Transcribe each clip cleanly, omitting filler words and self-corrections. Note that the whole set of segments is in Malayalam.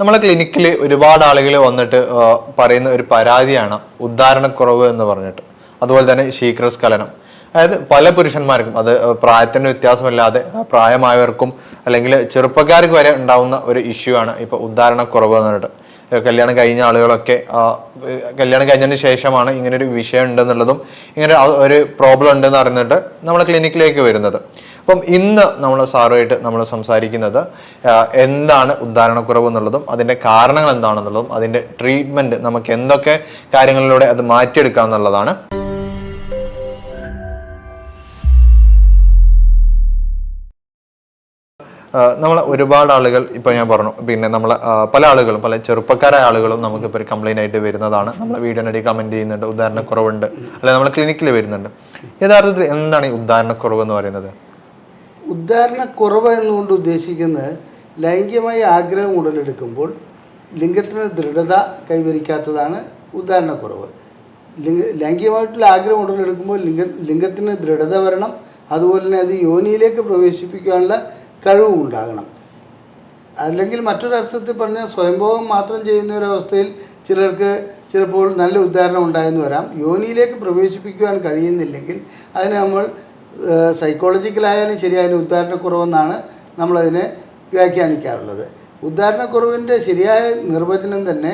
നമ്മളെ ക്ലിനിക്കിൽ ഒരുപാട് ആളുകൾ വന്നിട്ട് പറയുന്ന ഒരു പരാതിയാണ് ഉദ്ധാരണക്കുറവ് എന്ന് പറഞ്ഞിട്ട്. അതുപോലെ തന്നെ ശീഘ്രസ്ഖലനം. അതായത് പല പുരുഷന്മാർക്കും, അത് പ്രായത്തിന്റെ വ്യത്യാസമില്ലാതെ പ്രായമായവർക്കും അല്ലെങ്കിൽ ചെറുപ്പക്കാർക്ക് വരെ ഉണ്ടാവുന്ന ഒരു ഇഷ്യൂ ആണ് ഇപ്പൊ ഉദ്ധാരണക്കുറവ് എന്ന് പറഞ്ഞിട്ട്. കല്യാണം കഴിഞ്ഞ ആളുകളൊക്കെ കല്യാണം കഴിഞ്ഞതിന് ശേഷമാണ് ഇങ്ങനെ ഒരു വിഷയം ഉണ്ടെന്നുള്ളതും ഇങ്ങനെ ഒരു പ്രോബ്ലം ഉണ്ടെന്ന് അറിഞ്ഞിട്ട് നമ്മളെ ക്ലിനിക്കിലേക്ക് വരുന്നത്. അപ്പം ഇന്ന് നമ്മൾ സാറുമായിട്ട് നമ്മൾ സംസാരിക്കുന്നത് എന്താണ് ഉദ്ധാരണക്കുറവ് എന്നുള്ളതും അതിന്റെ കാരണങ്ങൾ എന്താണെന്നുള്ളതും അതിന്റെ ട്രീറ്റ്മെന്റ് നമുക്ക് എന്തൊക്കെ കാര്യങ്ങളിലൂടെ അത് മാറ്റിയെടുക്കാം എന്നുള്ളതാണ്. നമ്മളെ ഒരുപാട് ആളുകൾ ഇപ്പൊ ഞാൻ പറഞ്ഞു, പിന്നെ നമ്മളെ പല ആളുകളും, പല ചെറുപ്പക്കാരായ ആളുകളും നമുക്കിപ്പോൾ ഒരു കംപ്ലൈന്റ് ആയിട്ട് വരുന്നതാണ്. നമ്മളെ വീഡിയോനടി കമന്റ് ചെയ്യുന്നുണ്ട്, ഉദാഹരണക്കുറവുണ്ട്, അല്ലെ നമ്മളെ ക്ലിനിക്കിൽ വരുന്നുണ്ട്. യഥാർത്ഥത്തിൽ എന്താണ് ഈ ഉദ്ധാരണക്കുറവ് എന്ന് പറയുന്നത്? ഉദ്ധാരണക്കുറവ് എന്നുകൊണ്ട് ഉദ്ദേശിക്കുന്നത് ലൈംഗികമായി ആഗ്രഹം ഉടലെടുക്കുമ്പോൾ ലിംഗത്തിന് ദൃഢത കൈവരിക്കാത്തതാണ് ഉദ്ധാരണക്കുറവ്. ലൈംഗികമായിട്ടുള്ള ആഗ്രഹം ഉടലെടുക്കുമ്പോൾ ലിംഗത്തിന് ദൃഢത വരണം, അതുപോലെ തന്നെ അത് യോനിയിലേക്ക് പ്രവേശിപ്പിക്കാനുള്ള കഴിവും ഉണ്ടാകണം. അല്ലെങ്കിൽ മറ്റൊരർത്ഥത്തിൽ പറഞ്ഞാൽ സ്വയംഭോഗം മാത്രം ചെയ്യുന്ന ഒരവസ്ഥയിൽ ചിലർക്ക് ചിലപ്പോൾ നല്ല ഉദ്ധാരണം ഉണ്ടായെന്ന് വരാം. യോനിയിലേക്ക് പ്രവേശിപ്പിക്കുവാൻ കഴിയുന്നില്ലെങ്കിൽ അതിന് നമ്മൾ സൈക്കോളജിക്കലായാലും ശരിയായാലും ഉദ്ധാരണക്കുറവെന്നാണ് നമ്മളതിനെ വ്യാഖ്യാനിക്കാറുള്ളത്. ഉദ്ധാരണക്കുറവിൻ്റെ ശരിയായ നിർവചനം തന്നെ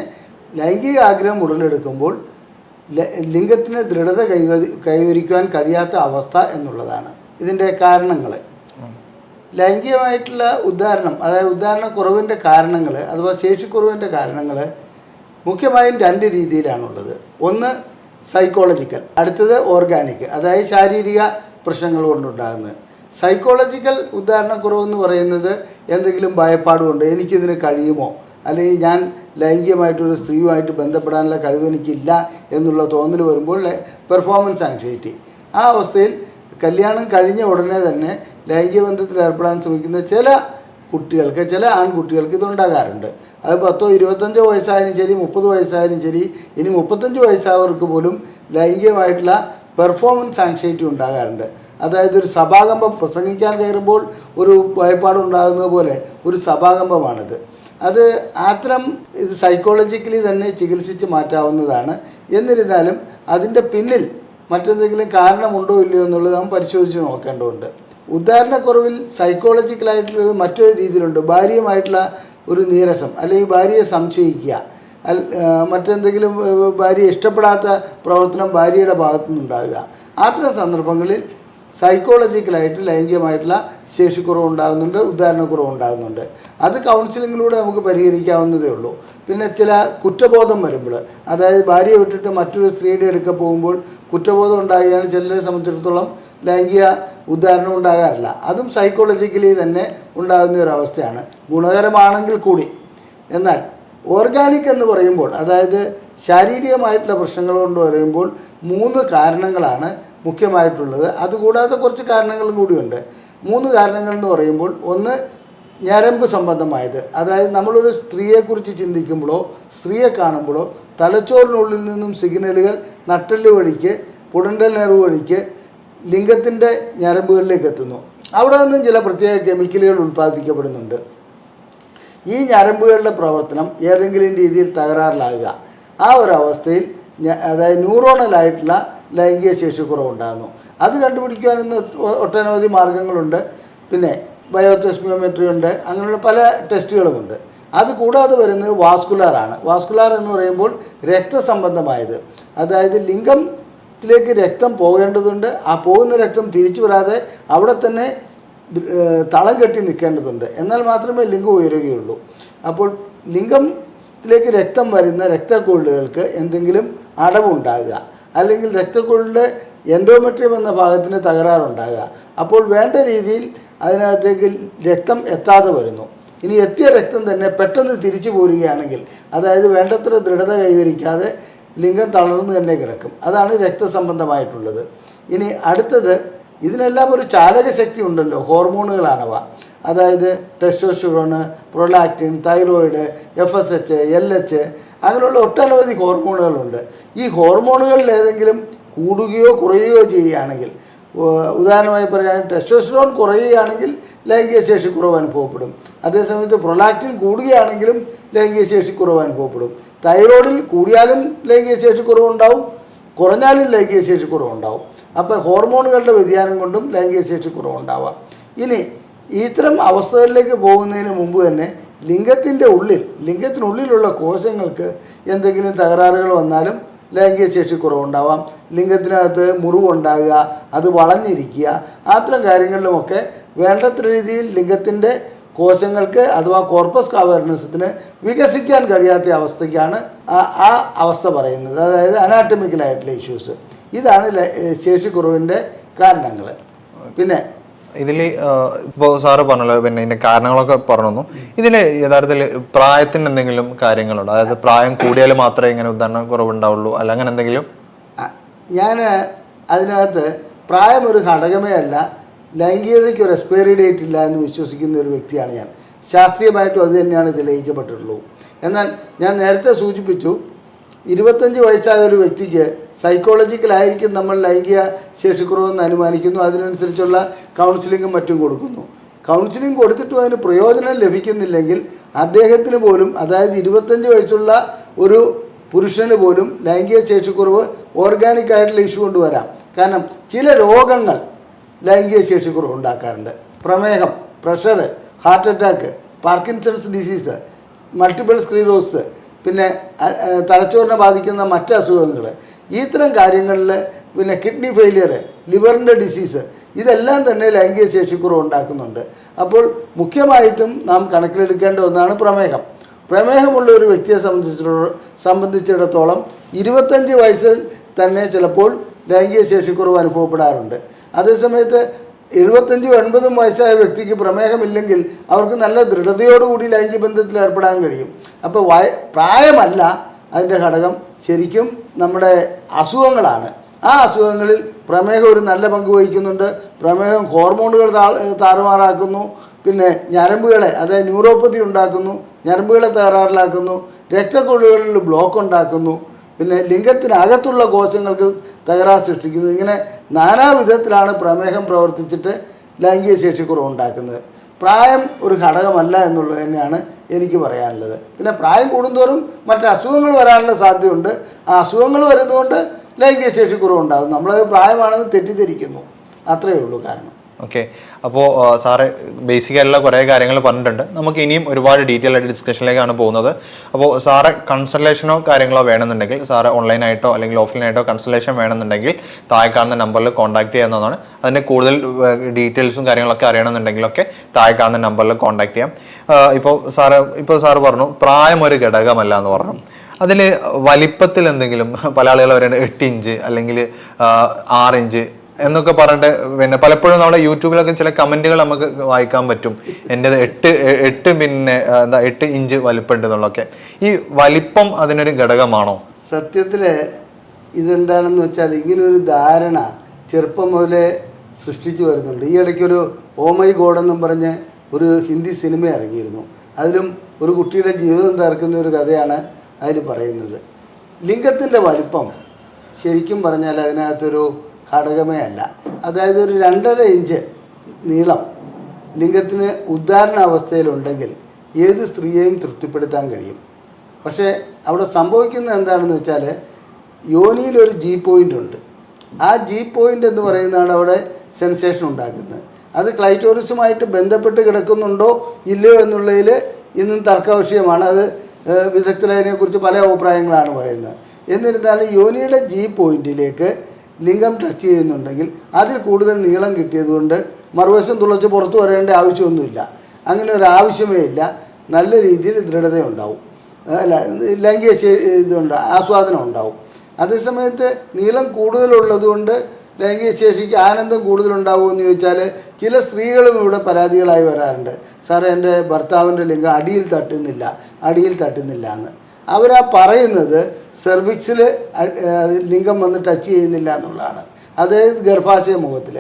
ലൈംഗിക ആഗ്രഹം ഉടലെടുക്കുമ്പോൾ ലിംഗത്തിന് ദൃഢത കൈവരിക്കുവാൻ കഴിയാത്ത അവസ്ഥ എന്നുള്ളതാണ് ഇതിൻ്റെ കാരണങ്ങൾ. ലൈംഗികമായിട്ടുള്ള ഉദ്ധാരണം, അതായത് ഉദ്ധാരണക്കുറവിൻ്റെ കാരണങ്ങൾ അഥവാ ശേഷിക്കുറവിൻ്റെ കാരണങ്ങൾ മുഖ്യമായും രണ്ട് രീതിയിലാണുള്ളത്. ഒന്ന് സൈക്കോളജിക്കൽ, അടുത്തത് ഓർഗാനിക്, അതായത് ശാരീരിക പ്രശ്നങ്ങൾ കൊണ്ടുണ്ടാകുന്നത്. സൈക്കോളജിക്കൽ ഉദ്ധാരണക്കുറവെന്ന് പറയുന്നത് എന്തെങ്കിലും ഭയപ്പാടുകൊണ്ട് എനിക്കിതിന് കഴിയുമോ, അല്ലെങ്കിൽ ഞാൻ ലൈംഗികമായിട്ടൊരു സ്ത്രീയുമായിട്ട് ബന്ധപ്പെടാനുള്ള കഴിവ് എനിക്കില്ല എന്നുള്ള തോന്നൽ വരുമ്പോൾ പെർഫോമൻസ് ആങ്സൈറ്റി. ആ അവസ്ഥയിൽ കല്യാണം കഴിഞ്ഞ ഉടനെ തന്നെ ലൈംഗിക ബന്ധത്തിൽ ഏർപ്പെടാൻ ശ്രമിക്കുന്ന ചില കുട്ടികൾക്ക്, ചില ആൺകുട്ടികൾക്ക് ഇതുണ്ടാകാറുണ്ട്. അത് 10 25 വയസ്സായാലും ശരി, 30 വയസ്സായാലും ശരി, ഇനി 35 വയസ്സായവർക്ക് പോലും ലൈംഗികമായിട്ടുള്ള പെർഫോമൻസ് ആങ്സൈറ്റി ഉണ്ടാകാറുണ്ട്. അതായത് ഒരു സഭാകമ്പം, പ്രസംഗിക്കാൻ കയറുമ്പോൾ ഒരു ഭയപ്പാടുണ്ടാകുന്നത് പോലെ ഒരു സഭാകമ്പമാണിത്. അത് അത്തരം ഇത് സൈക്കോളജിക്കലി തന്നെ ചികിത്സിച്ച് മാറ്റാവുന്നതാണ്. എന്നിരുന്നാലും അതിൻ്റെ പിന്നിൽ മറ്റെന്തെങ്കിലും കാരണമുണ്ടോ ഇല്ലയോ എന്നുള്ളത് നാം പരിശോധിച്ച് നോക്കേണ്ടതുണ്ട്. ഉദ്ധാരണക്കുറവിൽ സൈക്കോളജിക്കലായിട്ടുള്ളത് മറ്റൊരു രീതിയിലുണ്ട്. ഭാര്യയുമായിട്ടുള്ള ഒരു നീരസം, അല്ലെങ്കിൽ ഭാര്യയെ സംശയിക്കുക, മറ്റെന്തെങ്കിലും ഭാര്യയെ ഇഷ്ടപ്പെടാത്ത പ്രവർത്തനം ഭാര്യയുടെ ഭാഗത്തു നിന്നുണ്ടാകുക. അത്തരം സന്ദർഭങ്ങളിൽ സൈക്കോളജിക്കലായിട്ട് ലൈംഗികമായിട്ടുള്ള ശേഷിക്കുറവ് ഉണ്ടാകുന്നുണ്ട്, ഉദ്ധാരണക്കുറവ് ഉണ്ടാകുന്നുണ്ട്. അത് കൗൺസിലിങ്ങിലൂടെ നമുക്ക് പരിഹരിക്കാവുന്നതേ ഉള്ളൂ. പിന്നെ ചില കുറ്റബോധം വരുമ്പോൾ, അതായത് ഭാര്യയെ വിട്ടിട്ട് മറ്റൊരു സ്ത്രീയുടെ അടുക്ക പോകുമ്പോൾ കുറ്റബോധം ഉണ്ടാകുകയാണ് ചിലരെ സംബന്ധിച്ചിടത്തോളം ലൈംഗിക ഉദ്ധാരണം ഉണ്ടാകാറില്ല. അതും സൈക്കോളജിക്കലി തന്നെ ഉണ്ടാകുന്ന ഒരവസ്ഥയാണ്, ഗുണകരമാണെങ്കിൽ കൂടി. എന്നാൽ ഓർഗാനിക് എന്ന് പറയുമ്പോൾ, അതായത് ശാരീരികമായിട്ടുള്ള പ്രശ്നങ്ങൾ കൊണ്ട് പറയുമ്പോൾ 3 കാരണങ്ങളാണ് മുഖ്യമായിട്ടുള്ളത്. അതുകൂടാതെ കുറച്ച് കാരണങ്ങളും കൂടിയുണ്ട്. 3 കാരണങ്ങൾ എന്ന് പറയുമ്പോൾ, ഒന്ന് ഞരമ്പ് സംബന്ധമായത്, അതായത് നമ്മളൊരു സ്ത്രീയെക്കുറിച്ച് ചിന്തിക്കുമ്പോഴോ സ്ത്രീയെ കാണുമ്പോഴോ തലച്ചോറിനുള്ളിൽ നിന്നും സിഗ്നലുകൾ നട്ടെല്ല് വഴിക്ക്, പുടണ്ടൽ നെർവ് വഴിക്ക് ലിംഗത്തിൻ്റെ ഞരമ്പുകളിലേക്ക് എത്തുന്നു. അവിടെ നിന്നും ചില പ്രത്യേക കെമിക്കലുകൾ ഉൽപ്പാദിപ്പിക്കപ്പെടുന്നുണ്ട്. ഈ ഞരമ്പുകളുടെ പ്രവർത്തനം ഏതെങ്കിലും രീതിയിൽ തകരാറിലാകുക, ആ ഒരവസ്ഥയിൽ അതായത് ന്യൂറോണലായിട്ടുള്ള ലൈംഗിക ശേഷിക്കുറവുണ്ടാകുന്നു. അത് കണ്ടുപിടിക്കാനൊന്ന് ഒട്ടനവധി മാർഗങ്ങളുണ്ട്. പിന്നെ ബയോടെസ്മിയോമെട്രി ഉണ്ട്, അങ്ങനെയുള്ള പല ടെസ്റ്റുകളുമുണ്ട്. അത് കൂടാതെ വരുന്നത് വാസ്കുലാറാണ്. വാസ്കുലാർ എന്ന് പറയുമ്പോൾ രക്തസംബന്ധമായത്, അതായത് ലിംഗത്തിലേക്ക് രക്തം പോകേണ്ടതുണ്ട്, ആ പോകുന്ന രക്തം തിരിച്ചു വരാതെ അവിടെ തന്നെ തളം കെട്ടി നിൽക്കേണ്ടതുണ്ട്, എന്നാൽ മാത്രമേ ലിംഗം ഉയരുകയുള്ളൂ. അപ്പോൾ ലിംഗത്തിലേക്ക് രക്തം വരുന്ന രക്തക്കൊള്ളുകൾക്ക് എന്തെങ്കിലും അടവുണ്ടാകുക, അല്ലെങ്കിൽ രക്തക്കൊള്ളിൻ്റെ എൻഡോമെട്രിയം എന്ന ഭാഗത്തിന് തകരാറുണ്ടാകുക, അപ്പോൾ വേണ്ട രീതിയിൽ അതിനകത്തേക്ക് രക്തം എത്താതെ വരുന്നു. ഇനി എത്തിയ രക്തം തന്നെ പെട്ടെന്ന് തിരിച്ചു പോരുകയാണെങ്കിൽ, അതായത് വേണ്ടത്ര ദൃഢത കൈവരിക്കാതെ ലിംഗം തളർന്നു തന്നെ കിടക്കും. അതാണ് രക്തസംബന്ധമായിട്ടുള്ളത്. ഇനി അടുത്തത്, ഇതിനെല്ലാം ഒരു ചാലകശക്തി ഉണ്ടല്ലോ, ഹോർമോണുകളാണവ. അതായത് ടെസ്റ്റോസ്റ്റിറോണ്, പ്രൊലാക്റ്റിൻ, തൈറോയിഡ്, FSH, LH, അങ്ങനെയുള്ള ഒട്ടനവധി ഹോർമോണുകളുണ്ട്. ഈ ഹോർമോണുകളിൽ ഏതെങ്കിലും കൂടുകയോ കുറയുകയോ ചെയ്യുകയാണെങ്കിൽ ഉദാഹരണമായി പറയാൻ ടെസ്റ്റോസ്റ്ററോൺ കുറയുകയാണെങ്കിൽ ലൈംഗിക ശേഷി കുറവ് അനുഭവപ്പെടും. അതേസമയത്ത് പ്രൊലാക്റ്റിൻ കൂടുകയാണെങ്കിലും ലൈംഗിക ശേഷി കുറവ് അനുഭവപ്പെടും. തൈറോയിഡിൽ കൂടിയാലും ലൈംഗിക ശേഷി കുറവുണ്ടാവും, കുറഞ്ഞാലും ലൈംഗിക ശേഷി കുറവുണ്ടാവും. അപ്പോൾ ഹോർമോണുകളുടെ വ്യതിയാനം കൊണ്ടും ലൈംഗിക ശേഷി കുറവുണ്ടാവാം. ഇനി ഇത്തരം അവസ്ഥകളിലേക്ക് പോകുന്നതിന് മുമ്പ് തന്നെ ലിംഗത്തിനുള്ളിലുള്ള കോശങ്ങൾക്ക് എന്തെങ്കിലും തകരാറുകൾ വന്നാലും ലൈംഗിക ശേഷി കുറവുണ്ടാവാം. ലിംഗത്തിനകത്ത് മുറിവുണ്ടാകുക, അത് വളഞ്ഞിരിക്കുക, അത്തരം കാര്യങ്ങളിലുമൊക്കെ വേണ്ടത്ര രീതിയിൽ ലിംഗത്തിൻ്റെ കോശങ്ങൾക്ക് അഥവാ കോർപ്പസ് കാവേർണസത്തിന് വികസിക്കാൻ കഴിയാത്ത അവസ്ഥയ്ക്കാണ് ആ അവസ്ഥ പറയുന്നത്. അതായത് അനാട്ടമിക്കലായിട്ടുള്ള ഇഷ്യൂസ്. ഇതാണ് ശേഷിക്കുറവിൻ്റെ കാരണങ്ങൾ. പിന്നെ ഇതിൽ ഇപ്പോൾ സാറ് പറഞ്ഞല്ലോ, പിന്നെ ഇതിന്റെ കാരണങ്ങളൊക്കെ പറഞ്ഞു. ഇതിൽ യഥാർത്ഥത്തിൽ പ്രായത്തിന് എന്തെങ്കിലും കാര്യങ്ങളുണ്ടോ? അതായത് പ്രായം കൂടിയാൽ മാത്രമേ ഇങ്ങനെ ഉദാഹരണ കുറവുണ്ടാവുള്ളൂ, അല്ല അങ്ങനെ എന്തെങ്കിലും? ഞാൻ അതിനകത്ത് പ്രായം ഒരു ഘടകമേ അല്ല, ലൈംഗികതയ്ക്ക് ഒരു എക്സ്പയറി ഡേറ്റ് ഇല്ല എന്ന് വിശ്വസിക്കുന്ന ഒരു വ്യക്തിയാണ് ഞാൻ. ശാസ്ത്രീയമായിട്ടും അത് തന്നെയാണ് തെളിയിക്കപ്പെട്ടിട്ടുള്ളൂ. എന്നാൽ ഞാൻ നേരത്തെ സൂചിപ്പിച്ചു, 25 വയസ്സായ ഒരു വ്യക്തിക്ക് സൈക്കോളജിക്കലായിരിക്കും നമ്മൾ ലൈംഗിക ശേഷിക്കുറവെന്ന് അനുമാനിക്കുന്നു. അതിനനുസരിച്ചുള്ള കൗൺസിലിങ്ങും മറ്റും കൊടുക്കുന്നു. കൗൺസിലിംഗ് കൊടുത്തിട്ടും അതിന് പ്രയോജനം ലഭിക്കുന്നില്ലെങ്കിൽ അദ്ദേഹത്തിന് പോലും, അതായത് 25 വയസ്സുള്ള ഒരു പുരുഷന് പോലും ലൈംഗിക ശേഷിക്കുറവ് ഓർഗാനിക്കായിട്ടുള്ള ഇഷ്യൂ കൊണ്ടുവരാം. കാരണം ചില രോഗങ്ങൾ ലൈംഗിക ശേഷിക്കുറവ് ഉണ്ടാക്കാറുണ്ട്. പ്രമേഹം, pressure, heart attack, Parkinson's disease, multiple sclerosis, പിന്നെ തലച്ചോറിനെ ബാധിക്കുന്ന മറ്റ് അസുഖങ്ങൾ, ഇത്തരം കാര്യങ്ങളിൽ, പിന്നെ കിഡ്നി ഫെയിലിയർ, ലിവറിൻ്റെ ഡിസീസ്, ഇതെല്ലാം തന്നെ ലൈംഗിക ശേഷിക്കുറവ് ഉണ്ടാക്കുന്നുണ്ട്. അപ്പോൾ മുഖ്യമായിട്ടും നാം കണക്കിലെടുക്കേണ്ട ഒന്നാണ് പ്രമേഹം. പ്രമേഹമുള്ള ഒരു വ്യക്തിയെ സംബന്ധിച്ചിടത്തോളം 25 വയസ്സിൽ തന്നെ ചിലപ്പോൾ ലൈംഗിക ശേഷിക്കുറവ് അനുഭവപ്പെടാറുണ്ട്. അതേസമയത്ത് 75-80 വയസ്സായ വ്യക്തിക്ക് പ്രമേഹമില്ലെങ്കിൽ അവർക്ക് നല്ല ദൃഢതയോടുകൂടി ലൈംഗിക ബന്ധത്തിൽ ഏർപ്പെടാൻ കഴിയും. അപ്പോൾ പ്രായമല്ല അതിൻ്റെ ഘടകം, ശരിക്കും നമ്മുടെ അസുഖങ്ങളാണ്. ആ അസുഖങ്ങളിൽ പ്രമേഹം ഒരു നല്ല പങ്ക് വഹിക്കുന്നുണ്ട്. പ്രമേഹം ഹോർമോണുകൾ താറുമാറാക്കുന്നു, പിന്നെ ഞരമ്പുകളെ, അതായത് ന്യൂറോപ്പതി ഉണ്ടാക്കുന്നു, ഞരമ്പുകളെ തകരാറിലാക്കുന്നു, രക്തക്കുഴലുകളിൽ ബ്ലോക്ക് ഉണ്ടാക്കുന്നു, പിന്നെ ലിംഗത്തിനകത്തുള്ള കോശങ്ങൾക്ക് തകരാർ സൃഷ്ടിക്കുന്നു. ഇങ്ങനെ നാനാവിധത്തിലാണ് പ്രമേഹം പ്രവർത്തിച്ചിട്ട് ലൈംഗിക ശേഷിക്കുറവ് ഉണ്ടാക്കുന്നത്. പ്രായം ഒരു ഘടകമല്ല എന്നുള്ളത് തന്നെയാണ് എനിക്ക് പറയാനുള്ളത്. പിന്നെ പ്രായം കൂടുന്തോറും മറ്റ് അസുഖങ്ങൾ വരാനുള്ള സാധ്യതയുണ്ട്. ആ അസുഖങ്ങൾ വരുന്നതുകൊണ്ട് ലൈംഗിക ശേഷിക്കുറവ് ഉണ്ടാകും. നമ്മളത് പ്രായമാണെന്ന് തെറ്റിദ്ധരിക്കുന്നു, അത്രയേ ഉള്ളൂ കാരണം. ഓക്കെ, അപ്പോൾ സാറ് ബേസിക്കായിട്ടുള്ള കുറേ കാര്യങ്ങൾ പറഞ്ഞിട്ടുണ്ട്. നമുക്ക് ഇനിയും ഒരുപാട് ഡീറ്റെയിൽ ആയിട്ട് ഡിസ്കഷനിലേക്കാണ് പോകുന്നത്. അപ്പോൾ സാറെ കൺസൾട്ടേഷനോ കാര്യങ്ങളോ വേണമെന്നുണ്ടെങ്കിൽ, സാറ് ഓൺലൈനായിട്ടോ അല്ലെങ്കിൽ ഓഫ്ലൈനായിട്ടോ കൺസൾട്ടേഷൻ വേണമെന്നുണ്ടെങ്കിൽ താഴെ കാണുന്ന നമ്പറിൽ കോൺടാക്ട് ചെയ്യാവുന്നതാണ്. അതിൻ്റെ കൂടുതൽ ഡീറ്റെയിൽസും കാര്യങ്ങളൊക്കെ അറിയണമെന്നുണ്ടെങ്കിലൊക്കെ താഴെ കാണുന്ന നമ്പറിൽ കോൺടാക്ട് ചെയ്യാം. ഇപ്പോൾ സാറ് പറഞ്ഞു പ്രായം ഒരു ഘടകമല്ല എന്ന് പറഞ്ഞു. അതിൽ വലിപ്പത്തിൽ എന്തെങ്കിലും, പല ആളുകൾ പറയുന്നത് 8 ഇഞ്ച് അല്ലെങ്കിൽ 6 ഇഞ്ച് എന്നൊക്കെ പറഞ്ഞിട്ട്, പിന്നെ പലപ്പോഴും നമ്മുടെ യൂട്യൂബിലൊക്കെ ചില കമന്റുകൾ നമുക്ക് വായിക്കാൻ പറ്റും, എൻ്റെ 8 ഇഞ്ച് വലിപ്പമുണ്ട് എന്നുള്ളതൊക്കെ. ഈ വലിപ്പം അതിനൊരു ഘടകമാണോ? സത്യത്തിൽ ഇതെന്താണെന്ന് വെച്ചാൽ, ഇങ്ങനൊരു ധാരണ ചെറുപ്പം മുതലേ സൃഷ്ടിച്ചു വരുന്നുണ്ട്. ഈ ഇടയ്ക്കൊരു ഓ മൈ ഗോഡ് എന്നും പറഞ്ഞ് ഒരു ഹിന്ദി സിനിമ ഇറങ്ങിയിരുന്നു. അതിലും ഒരു കുട്ടിയുടെ ജീവിതം തകർക്കുന്ന ഒരു കഥയാണ് അതിൽ പറയുന്നത്. ലിംഗത്തിൻ്റെ വലിപ്പം ശരിക്കും പറഞ്ഞാൽ അതിനകത്തൊരു ഘടകമേ അല്ല. അതായത് ഒരു 2.5 ഇഞ്ച് നീളം ലിംഗത്തിന് ഉദ്ധാരണ അവസ്ഥയിലുണ്ടെങ്കിൽ ഏത് സ്ത്രീയെയും തൃപ്തിപ്പെടുത്താൻ കഴിയും. പക്ഷേ അവിടെ സംഭവിക്കുന്നത് എന്താണെന്ന് വെച്ചാൽ, യോനിയിലൊരു ജി പോയിൻ്റ് ഉണ്ട്. ആ ജി പോയിൻ്റ് എന്ന് പറയുന്നതാണ് അവിടെ സെൻസേഷൻ ഉണ്ടാക്കുന്നത്. അത് ക്ലൈറ്റോറിസുമായിട്ട് ബന്ധപ്പെട്ട് കിടക്കുന്നുണ്ടോ ഇല്ലയോ എന്നുള്ളതിൽ ഇന്നും തർക്കവിഷയമാണ്. അത് വിദഗ്ധരതിനെക്കുറിച്ച് പല അഭിപ്രായങ്ങളാണ് പറയുന്നത്. എന്നിരുന്നാലും യോനിയുടെ ജി പോയിന്റിലേക്ക് ലിംഗം ടച്ച് ചെയ്യുന്നുണ്ടെങ്കിൽ അതിൽ കൂടുതൽ നീളം കിട്ടിയതുകൊണ്ട് മറുവശം തുളച്ച് പുറത്തു വരേണ്ട ആവശ്യമൊന്നുമില്ല. അങ്ങനെ ഒരു ആവശ്യമേ ഇല്ല. നല്ല രീതിയിൽ ദൃഢതയുണ്ടാവും, അല്ല ലൈംഗിക ആസ്വാദനം ഉണ്ടാവും. അതേസമയത്ത് നീളം കൂടുതലുള്ളതുകൊണ്ട് ലൈംഗിക ശേഷിക്ക് ആനന്ദം കൂടുതലുണ്ടാവുമെന്ന് ചോദിച്ചാൽ ചില സ്ത്രീകളും ഇവിടെ പരാതികളായി വരാറുണ്ട്. സാറേ, എൻ്റെ ഭർത്താവിൻ്റെ ലിംഗം അടിയിൽ തട്ടുന്നില്ല എന്ന്. അവരാ പറയുന്നത് സെർവിക്സിൽ ലിംഗം വന്ന് ടച്ച് ചെയ്യുന്നില്ല എന്നുള്ളതാണ്, അതായത് ഗർഭാശയ മുഖത്തിൽ.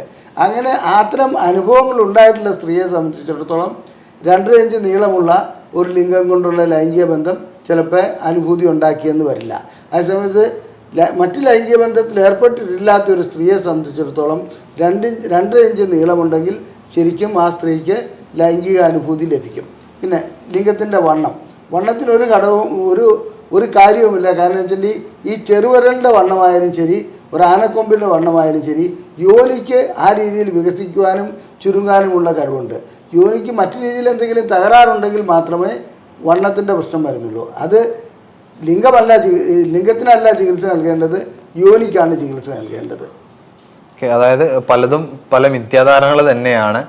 അങ്ങനെ അത്തരം അനുഭവങ്ങൾ ഉണ്ടായിട്ടുള്ള സ്ത്രീയെ സംബന്ധിച്ചിടത്തോളം 2.5 ഇഞ്ച് നീളമുള്ള ഒരു ലിംഗം കൊണ്ടുള്ള ലൈംഗിക ബന്ധം ചിലപ്പോൾ അനുഭൂതി ഉണ്ടാക്കിയെന്ന് വരില്ല. അതേസമയത്ത് മറ്റ് ലൈംഗിക ബന്ധത്തിൽ ഏർപ്പെട്ടിട്ടില്ലാത്ത ഒരു സ്ത്രീയെ സംബന്ധിച്ചിടത്തോളം 2 ഇഞ്ച് നീളമുണ്ടെങ്കിൽ ശരിക്കും ആ സ്ത്രീക്ക് ലൈംഗിക അനുഭൂതി ലഭിക്കും. പിന്നെ ലിംഗത്തിൻ്റെ വണ്ണത്തിനൊരു ഘടകവും ഒരു കാര്യവുമില്ല. കാരണം വെച്ചിട്ടുണ്ടെങ്കിൽ ഈ ചെറുവിരലിൻ്റെ വണ്ണമായാലും ശരി, ഒരു ആനക്കൊമ്പിൻ്റെ വണ്ണമായാലും ശരി, യോനിക്ക് ആ രീതിയിൽ വികസിക്കുവാനും ചുരുങ്ങാനുമുള്ള കഴിവുണ്ട്. യോനിക്ക് മറ്റു രീതിയിൽ എന്തെങ്കിലും തകരാറുണ്ടെങ്കിൽ മാത്രമേ വണ്ണത്തിൻ്റെ പ്രശ്നം വരുന്നുള്ളൂ. അത് ലിംഗത്തിനല്ല ചികിത്സ നൽകേണ്ടത്, യോനിക്കാണ് ചികിത്സ നൽകേണ്ടത്. അതായത് പലതും പല മിഥ്യാധാരണകൾ തന്നെയാണ്.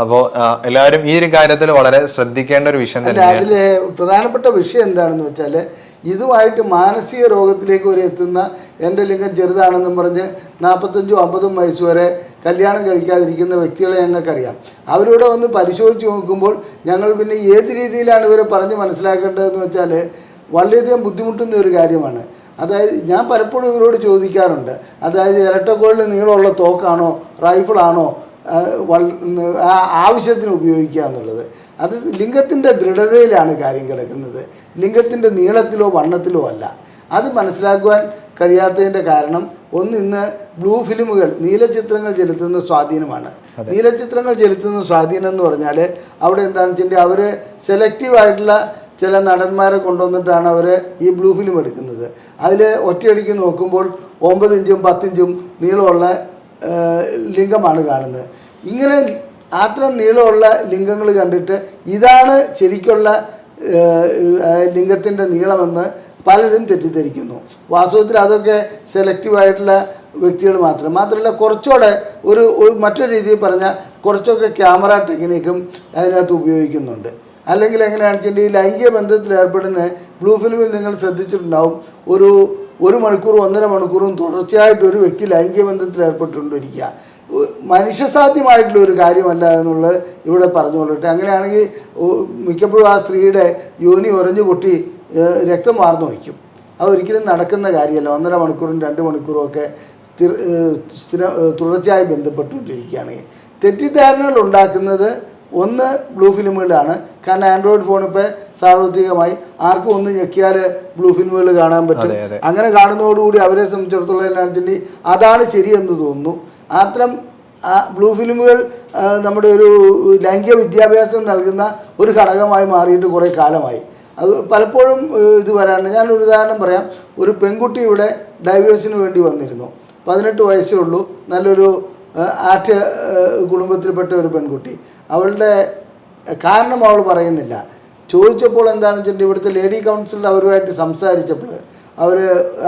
അപ്പോൾ എല്ലാവരും ഈ ഒരു കാര്യത്തിൽ വളരെ ശ്രദ്ധിക്കേണ്ട ഒരു വിഷയം തന്നെ. അതിലെ പ്രധാനപ്പെട്ട വിഷയം എന്താണെന്ന് വെച്ചാൽ, ഇതുമായിട്ട് മാനസിക രോഗത്തിലേക്ക് വരെ എത്തുന്ന, എൻ്റെ ലിംഗം ചെറുതാണെന്നും പറഞ്ഞ് 45 50 വയസ്സ് വരെ കല്യാണം കഴിക്കാതിരിക്കുന്ന വ്യക്തികളെ ഞങ്ങൾക്കറിയാം. അവരോട് വന്ന് പരിശോധിച്ച് നോക്കുമ്പോൾ ഞങ്ങൾ പിന്നെ ഏത് രീതിയിലാണ് ഇവരെ പറഞ്ഞ് മനസ്സിലാക്കേണ്ടതെന്ന് വെച്ചാൽ വളരെയധികം ബുദ്ധിമുട്ടുന്ന ഒരു കാര്യമാണ്. അതായത് ഞാൻ പലപ്പോഴും ഇവരോട് ചോദിക്കാറുണ്ട്, അതായത് ഇരട്ടക്കോളിൽ നീളമുള്ള തോക്കാണോ റൈഫിളാണോ ആവശ്യത്തിന് ഉപയോഗിക്കുക എന്നുള്ളത്. അത് ലിംഗത്തിൻ്റെ ദൃഢതയിലാണ് കാര്യം കിടക്കുന്നത്, ലിംഗത്തിൻ്റെ നീളത്തിലോ വണ്ണത്തിലോ അല്ല. അത് മനസ്സിലാക്കുവാൻ കഴിയാത്തതിൻ്റെ കാരണം ഇന്ന് ബ്ലൂ ഫിലിമുകൾ നീലചിത്രങ്ങൾ ചെലുത്തുന്ന സ്വാധീനമാണ്. നീലചിത്രങ്ങൾ ചെലുത്തുന്ന സ്വാധീനം എന്ന് പറഞ്ഞാൽ അവിടെ എന്താണെന്ന് വെച്ചിട്ടുണ്ടെങ്കിൽ അവർ സെലക്റ്റീവായിട്ടുള്ള ചില നടന്മാരെ കൊണ്ടുവന്നിട്ടാണ് അവർ ഈ ബ്ലൂ ഫിലിം എടുക്കുന്നത്. അതിൽ ഒറ്റയടിക്ക് നോക്കുമ്പോൾ 9 ഇഞ്ചും 10 ഇഞ്ചും നീളമുള്ള ലിംഗമാണ് കാണുന്നത്. ഇങ്ങനെ അത്ര നീളമുള്ള ലിംഗങ്ങൾ കണ്ടിട്ട് ഇതാണ് ശരിക്കുള്ള ലിംഗത്തിൻ്റെ നീളമെന്ന് പലരും തെറ്റിദ്ധരിക്കുന്നു. വാസ്തവത്തിൽ അതൊക്കെ സെലക്റ്റീവായിട്ടുള്ള വ്യക്തികൾ മാത്രമല്ല, കുറച്ചുകൂടെ മറ്റൊരു രീതിയിൽ പറഞ്ഞാൽ കുറച്ചൊക്കെ ക്യാമറ ടെക്നിക്കും അതിനകത്ത് ഉപയോഗിക്കുന്നുണ്ട്. അല്ലെങ്കിൽ എങ്ങനെയാണെന്ന് വെച്ചിട്ടുണ്ടെങ്കിൽ ഈ ലൈംഗിക ബന്ധത്തിൽ ഏർപ്പെടുന്ന ബ്ലൂ ഫിലിമിൽ നിങ്ങൾ ശ്രദ്ധിച്ചിട്ടുണ്ടാവും, ഒരു മണിക്കൂർ 1.5 മണിക്കൂറും തുടർച്ചയായിട്ട് ഒരു വ്യക്തി ലൈംഗിക ബന്ധത്തിൽ ഏർപ്പെട്ടുകൊണ്ടിരിക്കുക. മനുഷ്യസാധ്യമായിട്ടുള്ള ഒരു കാര്യമല്ല എന്നുള്ളത് ഇവിടെ പറഞ്ഞുകൊള്ളട്ടെ. അങ്ങനെയാണെങ്കിൽ മിക്കപ്പോഴും ആ സ്ത്രീയുടെ യോനി ഉറഞ്ഞു പൊട്ടി രക്തം വാർന്നൊഴിക്കും. അതൊരിക്കലും നടക്കുന്ന കാര്യമല്ല. 1.5 മണിക്കൂറും 2 മണിക്കൂറും ഒക്കെ തുടർച്ചയായി ബന്ധപ്പെട്ടുകൊണ്ടിരിക്കുകയാണെങ്കിൽ തെറ്റിദ്ധാരണകൾ ഉണ്ടാക്കുന്നത് ബ്ലൂ ഫിലിമുകളാണ്. കാരണം ആൻഡ്രോയിഡ് ഫോൺ ഇപ്പോൾ സാർവത്രികമായി ആർക്കും ഒന്ന് ഞെക്കിയാൽ ബ്ലൂ ഫിലിമുകൾ കാണാൻ പറ്റും. അങ്ങനെ കാണുന്നതോടുകൂടി അവരെ സംബന്ധിച്ചിടത്തോളം എന്താണെന്നുവെച്ചിട്ടുണ്ടെങ്കിൽ അതാണ് ശരിയെന്ന് തോന്നുന്നു. അത്തരം ബ്ലൂ ഫിലിമുകൾ നമ്മുടെ ഒരു ലൈംഗിക വിദ്യാഭ്യാസം നൽകുന്ന ഒരു ഘടകമായി മാറിയിട്ട് കുറേ കാലമായി. അത് പലപ്പോഴും ഇത് വരാറുണ്ട്. ഞാനൊരു ഉദാഹരണം പറയാം. ഒരു പെൺകുട്ടി ഇവിടെ ഡൈവേഴ്സിന് വേണ്ടി വന്നിരുന്നു. 18 വയസ്സേ ഉള്ളൂ. നല്ലൊരു ആഠ്യ കുടുംബത്തിൽപ്പെട്ട ഒരു പെൺകുട്ടി. അവളുടെ കാരണം അവൾ പറയുന്നില്ല. ചോദിച്ചപ്പോൾ എന്താണെന്ന് വെച്ചിട്ടുണ്ടെങ്കിൽ ഇവിടുത്തെ ലേഡി കൗൺസിലിൽ അവരുമായിട്ട് സംസാരിച്ചപ്പോൾ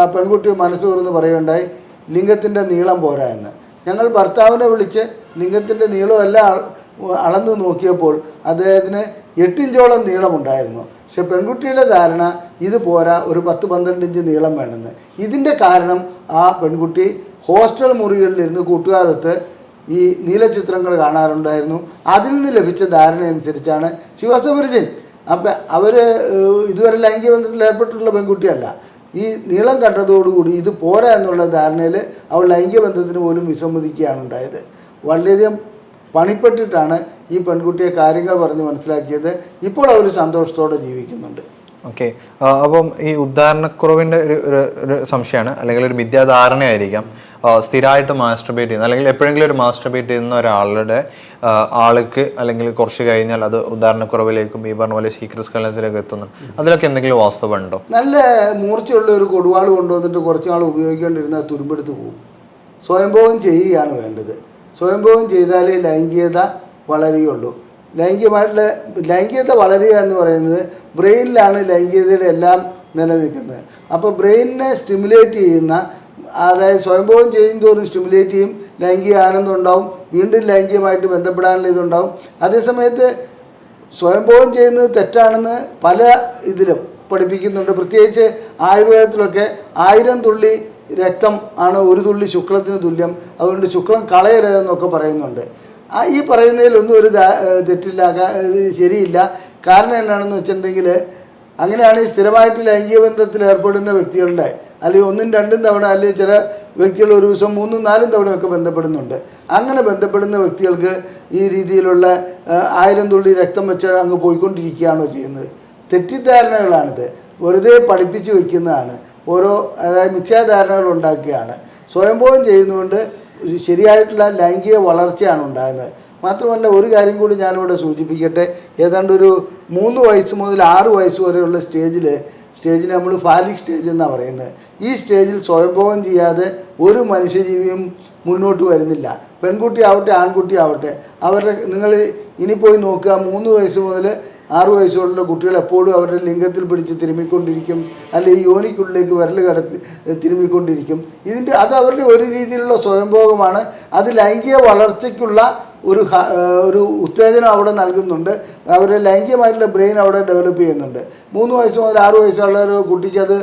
ആ പെൺകുട്ടി മനസ്സ് തുറന്ന് പറയുകയുണ്ടായി, ലിംഗത്തിൻ്റെ നീളം പോരാ എന്ന്. ഞങ്ങൾ ഭർത്താവിനെ വിളിച്ച് ലിംഗത്തിൻ്റെ നീളമെല്ലാം അളന്ന് നോക്കിയപ്പോൾ അദ്ദേഹത്തിന് 8 ഇഞ്ചോളം നീളമുണ്ടായിരുന്നു. പക്ഷെ പെൺകുട്ടിയുടെ ധാരണ ഇത് പോരാ, ഒരു 10-12 ഇഞ്ച് നീളം വേണമെന്ന്. ഇതിൻ്റെ കാരണം ആ പെൺകുട്ടി ഹോസ്റ്റൽ മുറികളിലിരുന്ന് കൂട്ടുകാരൊത്ത് ഈ നീലചിത്രങ്ങൾ കാണാറുണ്ടായിരുന്നു. അതിൽ നിന്ന് ലഭിച്ച ധാരണ അനുസരിച്ചാണ് ശിവസവിർജിൻ. അപ്പം അവർ ഇതുവരെ ലൈംഗിക ബന്ധത്തിൽ ഏർപ്പെട്ടിട്ടുള്ള പെൺകുട്ടിയല്ല. ഈ നീളം കണ്ടതോടുകൂടി ഇത് പോരാ എന്നുള്ള ധാരണയിൽ അവൾ ലൈംഗിക ബന്ധത്തിന് പോലും വിസമ്മതിക്കുകയാണ് ഉണ്ടായത്. വളരെയധികം പണിപ്പെട്ടിട്ടാണ് ഈ പെൺകുട്ടിയെ കാര്യങ്ങൾ പറഞ്ഞ് മനസ്സിലാക്കിയത്. ഇപ്പോൾ അവർ സന്തോഷത്തോടെ ജീവിക്കുന്നുണ്ട്. ഓക്കെ. അപ്പം ഈ ഉദാഹരണക്കുറവിൻ്റെ ഒരു സംശയമാണ്, അല്ലെങ്കിൽ ഒരു മിഥ്യാധാരണയായിരിക്കാം. സ്ഥിരമായിട്ട് മാസ്റ്റർബേറ്റ് ചെയ്യുന്ന, അല്ലെങ്കിൽ എപ്പോഴെങ്കിലും ഒരു മാസ്റ്റർബേറ്റ് ചെയ്യുന്ന ഒരാളുടെ ആൾക്ക് അല്ലെങ്കിൽ കുറച്ച് കഴിഞ്ഞാൽ അത് ഉദാഹരണക്കുറവിലേക്കും ഈ പറഞ്ഞ പോലെ ശീഘ്രസ്ഖലനത്തിലേക്ക് എത്തുന്നു. അതിലൊക്കെ എന്തെങ്കിലും വാസ്തവമുണ്ടോ? നല്ല മൂർച്ചയുള്ള ഒരു കൊടുവാൾ കൊണ്ടുവന്നിട്ട് കുറച്ച് നാൾ ഉപയോഗിക്കേണ്ടിരുന്നാൽ തുരുമ്പെടുത്ത് പോകും. സ്വയംഭോഗം ചെയ്യുകയാണ് വേണ്ടത്. സ്വയംഭോഗം ചെയ്താലേ ലൈംഗികത വളരുകയുള്ളൂ. ലൈംഗികത വളരുക എന്ന് പറയുന്നത് ബ്രെയിനിലാണ് ലൈംഗികതയുടെ എല്ലാം നിലനിൽക്കുന്നത്. അപ്പോൾ ബ്രെയിനിനെ സ്റ്റിമുലേറ്റ് ചെയ്യുന്ന, അതായത് സ്വയംഭോഗം ചെയ്യുന്നതോറും സ്റ്റിമുലേറ്റ് ചെയ്യും, ലൈംഗിക ആനന്ദം ഉണ്ടാവും, വീണ്ടും ലൈംഗികമായിട്ട് ബന്ധപ്പെടാനുള്ള ഇതുണ്ടാവും. അതേസമയത്ത് സ്വയംഭോഗം ചെയ്യുന്നത് തെറ്റാണെന്ന് പല ഇതിലും പഠിപ്പിക്കുന്നുണ്ട്. പ്രത്യേകിച്ച് ആയുർവേദത്തിലൊക്കെ 1000 തുള്ളി രക്തം ആണ് ഒരു തുള്ളി ശുക്ലത്തിന് തുല്യം, അതുകൊണ്ട് ശുക്ലം കളയരുതെന്നൊക്കെ പറയുന്നുണ്ട്. ഈ പറയുന്നതിലൊന്നും ഒരു തെറ്റില്ല, ശരിയില്ല. കാരണം എന്നാണെന്ന് വെച്ചിട്ടുണ്ടെങ്കിൽ അങ്ങനെയാണ് ഈ സ്ഥിരമായിട്ട് ലൈംഗിക ബന്ധത്തിൽ ഏർപ്പെടുന്ന വ്യക്തികളുടെ, അല്ലെങ്കിൽ 1-2 തവണ, അല്ലെങ്കിൽ ചില വ്യക്തികൾ ഒരു ദിവസം 3-4 തവണയൊക്കെ ബന്ധപ്പെടുന്നുണ്ട്. അങ്ങനെ ബന്ധപ്പെടുന്ന വ്യക്തികൾക്ക് ഈ രീതിയിലുള്ള 1000 തുള്ളി രക്തം വെച്ച് അങ്ങ് പോയിക്കൊണ്ടിരിക്കുകയാണോ ചെയ്യുന്നത്? തെറ്റിദ്ധാരണകളാണിത്, വെറുതെ പഠിപ്പിച്ചു വയ്ക്കുന്നതാണ്. ഓരോ അതായത് മിഥ്യാധാരണകൾ ഉണ്ടാക്കുകയാണ്. സ്വയംഭോഗം ചെയ്യുന്നതുകൊണ്ട് ശരിയായിട്ടുള്ള ലൈംഗിക വളർച്ചയാണ് ഉണ്ടാകുന്നത്. മാത്രമല്ല ഒരു കാര്യം കൂടി ഞാനിവിടെ സൂചിപ്പിക്കട്ടെ. ഏതാണ്ട് ഒരു 3 വയസ്സ് മുതൽ 6 വയസ്സ് വരെയുള്ള സ്റ്റേജിന് നമ്മൾ ഫാലിക് സ്റ്റേജ് എന്നാണ് പറയുന്നത്. ഈ സ്റ്റേജിൽ സ്വയംഭോഗം ചെയ്യാതെ ഒരു മനുഷ്യജീവിയും മുന്നോട്ട് വരുന്നില്ല. പെൺകുട്ടി ആവട്ടെ ആൺകുട്ടി ആവട്ടെ, അവരുടെ നിങ്ങൾ ഇനി പോയി നോക്കുക, 3 വയസ്സ് മുതൽ 6 വയസ്സുള്ള കുട്ടികൾ എപ്പോഴും അവരുടെ ലിംഗത്തിൽ പിടിച്ച് തിരുമ്മിക്കൊണ്ടിരിക്കും, അല്ലെങ്കിൽ യോനിക്കുള്ളിലേക്ക് വിരൽ തിരുമ്മിക്കൊണ്ടിരിക്കും. അത് അവരുടെ ഒരു രീതിയിലുള്ള സ്വയംഭോഗമാണ്. അത് ലൈംഗിക വളർച്ചയ്ക്കുള്ള ഒരു ഉത്തേജനം അവിടെ നൽകുന്നുണ്ട്. അവരുടെ ലൈംഗികമായിട്ടുള്ള ബ്രെയിൻ അവിടെ ഡെവലപ്പ് ചെയ്യുന്നുണ്ട്. 3 വയസ്സ് മുതൽ 6 വയസ്സുള്ള ഒരു കുട്ടിക്ക് അത്